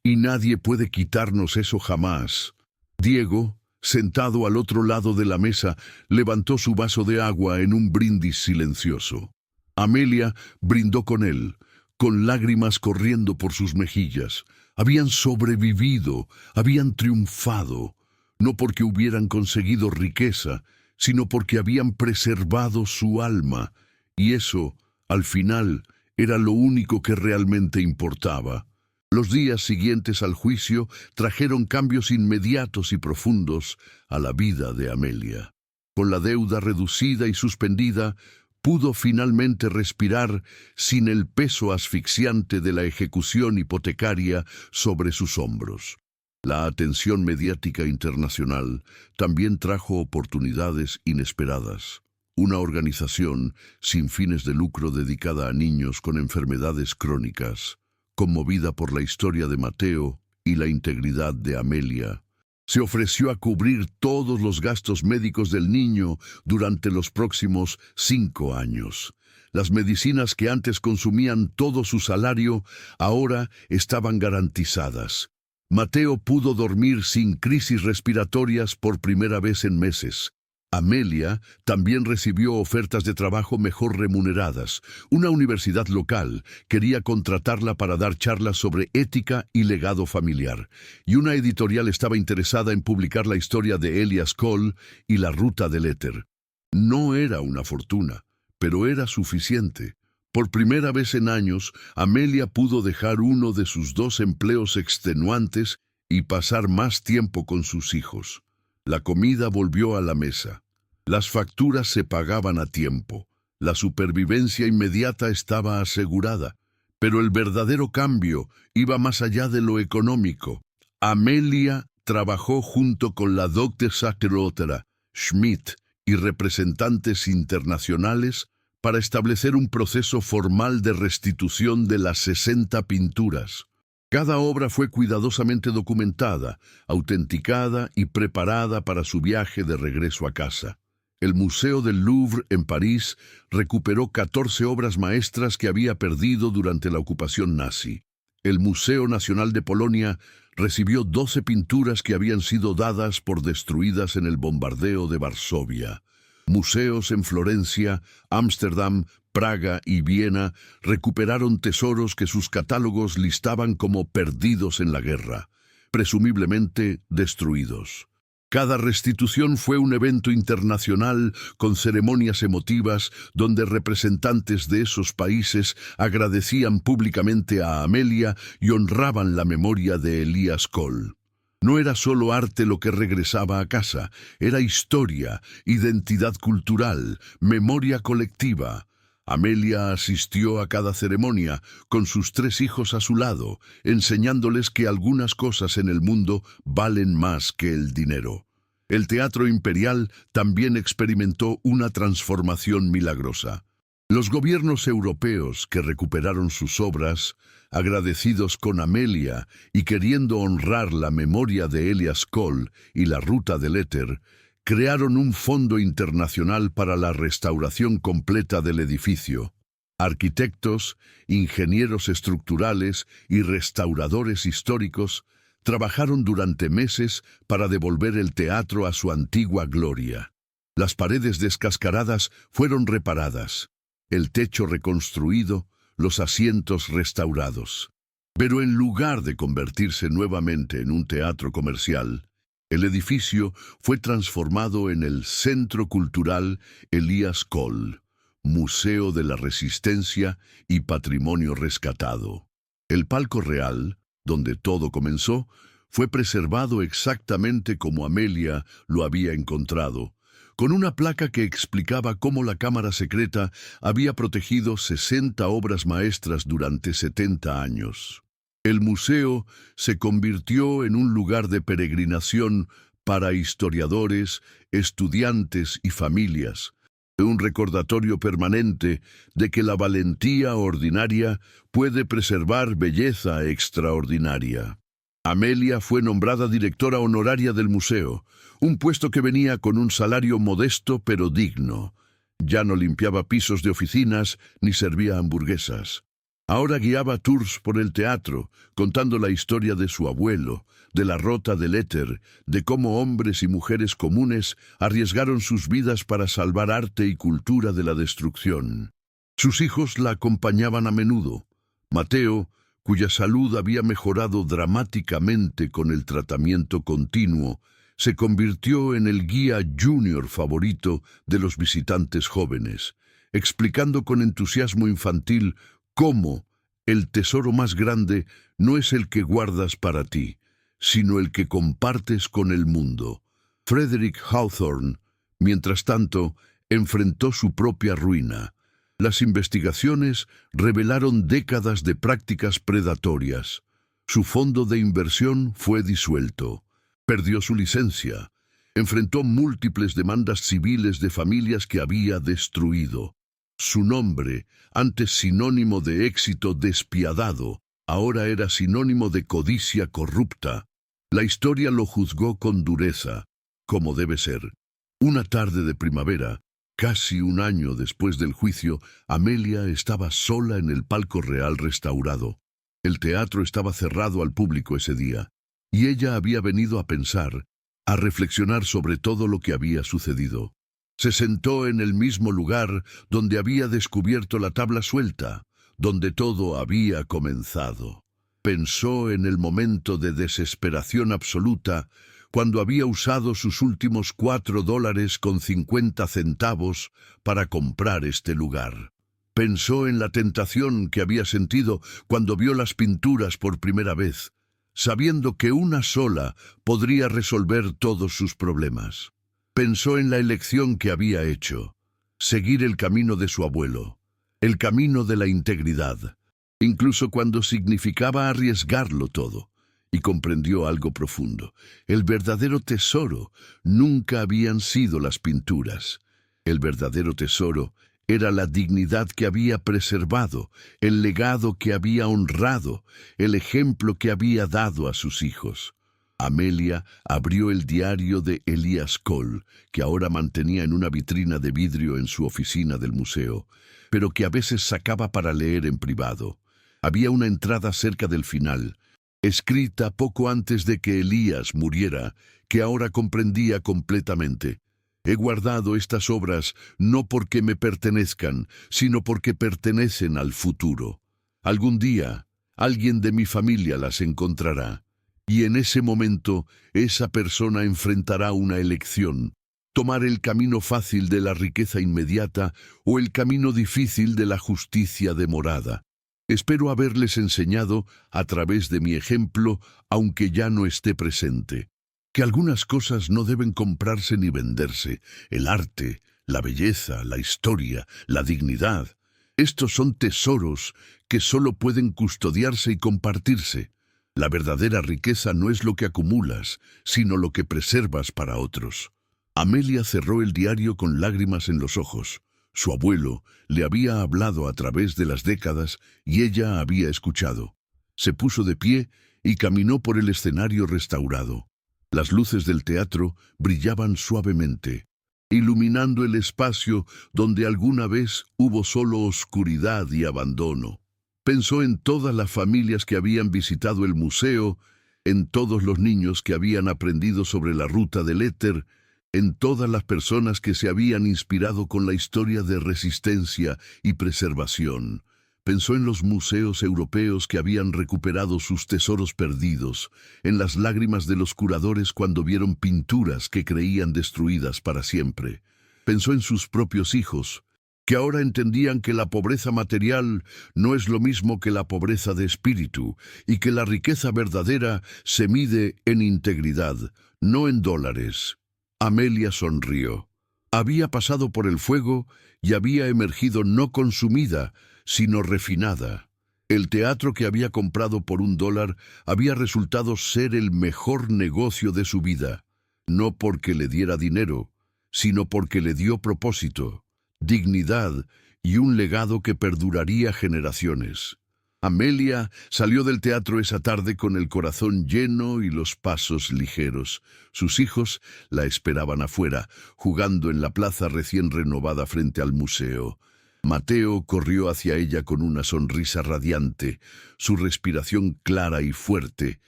y nadie puede quitarnos eso jamás». Diego, sentado al otro lado de la mesa, levantó su vaso de agua en un brindis silencioso. Amelia brindó con él, con lágrimas corriendo por sus mejillas. Habían sobrevivido, habían triunfado, no porque hubieran conseguido riqueza, sino porque habían preservado su alma, y eso, al final, era lo único que realmente importaba. Los días siguientes al juicio trajeron cambios inmediatos y profundos a la vida de Amelia. Con la deuda reducida y suspendida, pudo finalmente respirar sin el peso asfixiante de la ejecución hipotecaria sobre sus hombros. La atención mediática internacional también trajo oportunidades inesperadas. Una organización sin fines de lucro dedicada a niños con enfermedades crónicas, conmovida por la historia de Mateo y la integridad de Amelia, se ofreció a cubrir todos los gastos médicos del niño durante los próximos 5 años. Las medicinas que antes consumían todo su salario ahora estaban garantizadas. Mateo pudo dormir sin crisis respiratorias por primera vez en meses. Amelia también recibió ofertas de trabajo mejor remuneradas. Una universidad local quería contratarla para dar charlas sobre ética y legado familiar, y una editorial estaba interesada en publicar la historia de Elias Cole y la ruta del éter. No era una fortuna, pero era suficiente. Por primera vez en años, Amelia pudo dejar uno de sus 2 empleos extenuantes y pasar más tiempo con sus hijos. La comida volvió a la mesa. Las facturas se pagaban a tiempo. La supervivencia inmediata estaba asegurada. Pero el verdadero cambio iba más allá de lo económico. Amelia trabajó junto con la Dr. Sacherotera, Schmidt y representantes internacionales para establecer un proceso formal de restitución de las 60 pinturas. Cada obra fue cuidadosamente documentada, autenticada y preparada para su viaje de regreso a casa. El Museo del Louvre en París recuperó 14 obras maestras que había perdido durante la ocupación nazi. El Museo Nacional de Polonia recibió 12 pinturas que habían sido dadas por destruidas en el bombardeo de Varsovia. Museos en Florencia, Ámsterdam, Praga y Viena recuperaron tesoros que sus catálogos listaban como perdidos en la guerra, presumiblemente destruidos. Cada restitución fue un evento internacional con ceremonias emotivas donde representantes de esos países agradecían públicamente a Amelia y honraban la memoria de Elias Cole. No era solo arte lo que regresaba a casa, era historia, identidad cultural, memoria colectiva. Amelia asistió a cada ceremonia, con sus 3 hijos a su lado, enseñándoles que algunas cosas en el mundo valen más que el dinero. El Teatro Imperial también experimentó una transformación milagrosa. Los gobiernos europeos que recuperaron sus obras, agradecidos con Amelia y queriendo honrar la memoria de Elias Cole y la ruta del éter, crearon un fondo internacional para la restauración completa del edificio. Arquitectos, ingenieros estructurales y restauradores históricos trabajaron durante meses para devolver el teatro a su antigua gloria. Las paredes descascaradas fueron reparadas, el techo reconstruido, los asientos restaurados. Pero en lugar de convertirse nuevamente en un teatro comercial, el edificio fue transformado en el Centro Cultural Elias Cole, Museo de la Resistencia y Patrimonio Rescatado. El palco real, donde todo comenzó, fue preservado exactamente como Amelia lo había encontrado, con una placa que explicaba cómo la cámara secreta había protegido 60 obras maestras durante 70 años. El museo se convirtió en un lugar de peregrinación para historiadores, estudiantes y familias, un recordatorio permanente de que la valentía ordinaria puede preservar belleza extraordinaria. Amelia fue nombrada directora honoraria del museo, un puesto que venía con un salario modesto pero digno. Ya no limpiaba pisos de oficinas ni servía hamburguesas. Ahora guiaba tours por el teatro, contando la historia de su abuelo, de la ruta del éter, de cómo hombres y mujeres comunes arriesgaron sus vidas para salvar arte y cultura de la destrucción. Sus hijos la acompañaban a menudo. Mateo, cuya salud había mejorado dramáticamente con el tratamiento continuo, se convirtió en el guía junior favorito de los visitantes jóvenes, explicando con entusiasmo infantil cómo El tesoro más grande no es el que guardas para ti, sino el que compartes con el mundo. Frederick Hawthorne, mientras tanto, enfrentó su propia ruina. Las investigaciones revelaron décadas de prácticas predatorias. Su fondo de inversión fue disuelto. Perdió su licencia. Enfrentó múltiples demandas civiles de familias que había destruido. Su nombre, antes sinónimo de éxito despiadado, ahora era sinónimo de codicia corrupta. La historia lo juzgó con dureza, como debe ser. Una tarde de primavera, casi un año después del juicio, Amelia estaba sola en el palco real restaurado. El teatro estaba cerrado al público ese día, y ella había venido a pensar, a reflexionar sobre todo lo que había sucedido. Se sentó en el mismo lugar donde había descubierto la tabla suelta, donde todo había comenzado. Pensó en el momento de desesperación absoluta, cuando había usado sus últimos $4.50 para comprar este lugar. Pensó en la tentación que había sentido cuando vio las pinturas por primera vez, sabiendo que una sola podría resolver todos sus problemas. Pensó en la elección que había hecho, seguir el camino de su abuelo, el camino de la integridad, incluso cuando significaba arriesgarlo todo, y comprendió algo profundo. El verdadero tesoro nunca habían sido las pinturas. El verdadero tesoro era la dignidad que había preservado, el legado que había honrado, el ejemplo que había dado a sus hijos. Amelia abrió el diario de Elias Cole, que ahora mantenía en una vitrina de vidrio en su oficina del museo, pero que a veces sacaba para leer en privado. Había una entrada cerca del final, escrita poco antes de que Elías muriera, que ahora comprendía completamente. He guardado estas obras no porque me pertenezcan, sino porque pertenecen al futuro. Algún día, alguien de mi familia las encontrará. Y en ese momento, esa persona enfrentará una elección: tomar el camino fácil de la riqueza inmediata o el camino difícil de la justicia demorada. Espero haberles enseñado, a través de mi ejemplo, aunque ya no esté presente, que algunas cosas no deben comprarse ni venderse: el arte, la belleza, la historia, la dignidad. Estos son tesoros que solo pueden custodiarse y compartirse. La verdadera riqueza no es lo que acumulas, sino lo que preservas para otros. Amelia cerró el diario con lágrimas en los ojos. Su abuelo le había hablado a través de las décadas y ella había escuchado. Se puso de pie y caminó por el escenario restaurado. Las luces del teatro brillaban suavemente, iluminando el espacio donde alguna vez hubo solo oscuridad y abandono. Pensó en todas las familias que habían visitado el museo, en todos los niños que habían aprendido sobre la ruta del éter, en todas las personas que se habían inspirado con la historia de resistencia y preservación. Pensó en los museos europeos que habían recuperado sus tesoros perdidos, en las lágrimas de los curadores cuando vieron pinturas que creían destruidas para siempre. Pensó en sus propios hijos, que ahora entendían que la pobreza material no es lo mismo que la pobreza de espíritu, y que la riqueza verdadera se mide en integridad, no en dólares. Amelia sonrió. Había pasado por el fuego y había emergido no consumida, sino refinada. El teatro que había comprado por $1 había resultado ser el mejor negocio de su vida, no porque le diera dinero, sino porque le dio propósito, dignidad y un legado que perduraría generaciones. Amelia salió del teatro esa tarde con el corazón lleno y los pasos ligeros. Sus hijos la esperaban afuera, jugando en la plaza recién renovada frente al museo. Mateo corrió hacia ella con una sonrisa radiante, su respiración clara y fuerte.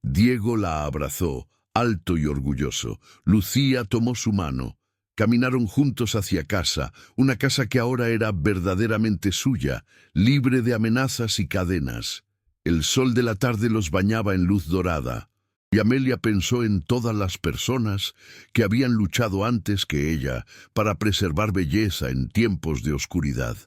Diego la abrazó, alto y orgulloso. Lucía tomó su mano. Caminaron juntos hacia casa, una casa que ahora era verdaderamente suya, libre de amenazas y cadenas. El sol de la tarde los bañaba en luz dorada, y Amelia pensó en todas las personas que habían luchado antes que ella para preservar belleza en tiempos de oscuridad.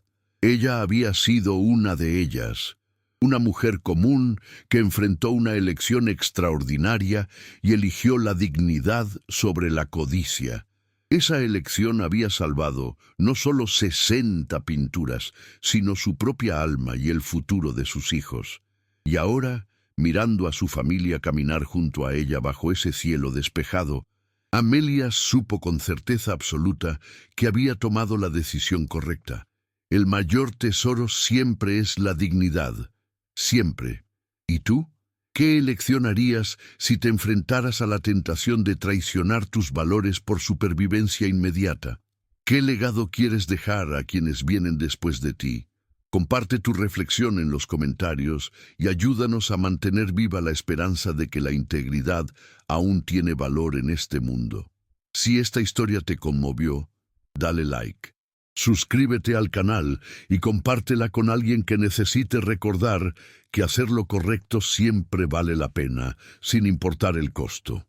Ella había sido una de ellas. una mujer común que enfrentó una elección extraordinaria y eligió la dignidad sobre la codicia. Esa elección había salvado no solo 60 pinturas, sino su propia alma y el futuro de sus hijos. Y ahora, mirando a su familia caminar junto a ella bajo ese cielo despejado, Amelia supo con certeza absoluta que había tomado la decisión correcta. El mayor tesoro siempre es la dignidad. Siempre. ¿Y tú? ¿Qué elección harías si te enfrentaras a la tentación de traicionar tus valores por supervivencia inmediata? ¿Qué legado quieres dejar a quienes vienen después de ti? Comparte tu reflexión en los comentarios y ayúdanos a mantener viva la esperanza de que la integridad aún tiene valor en este mundo. Si esta historia te conmovió, dale like. Suscríbete al canal y compártela con alguien que necesite recordar que hacer lo correcto siempre vale la pena, sin importar el costo.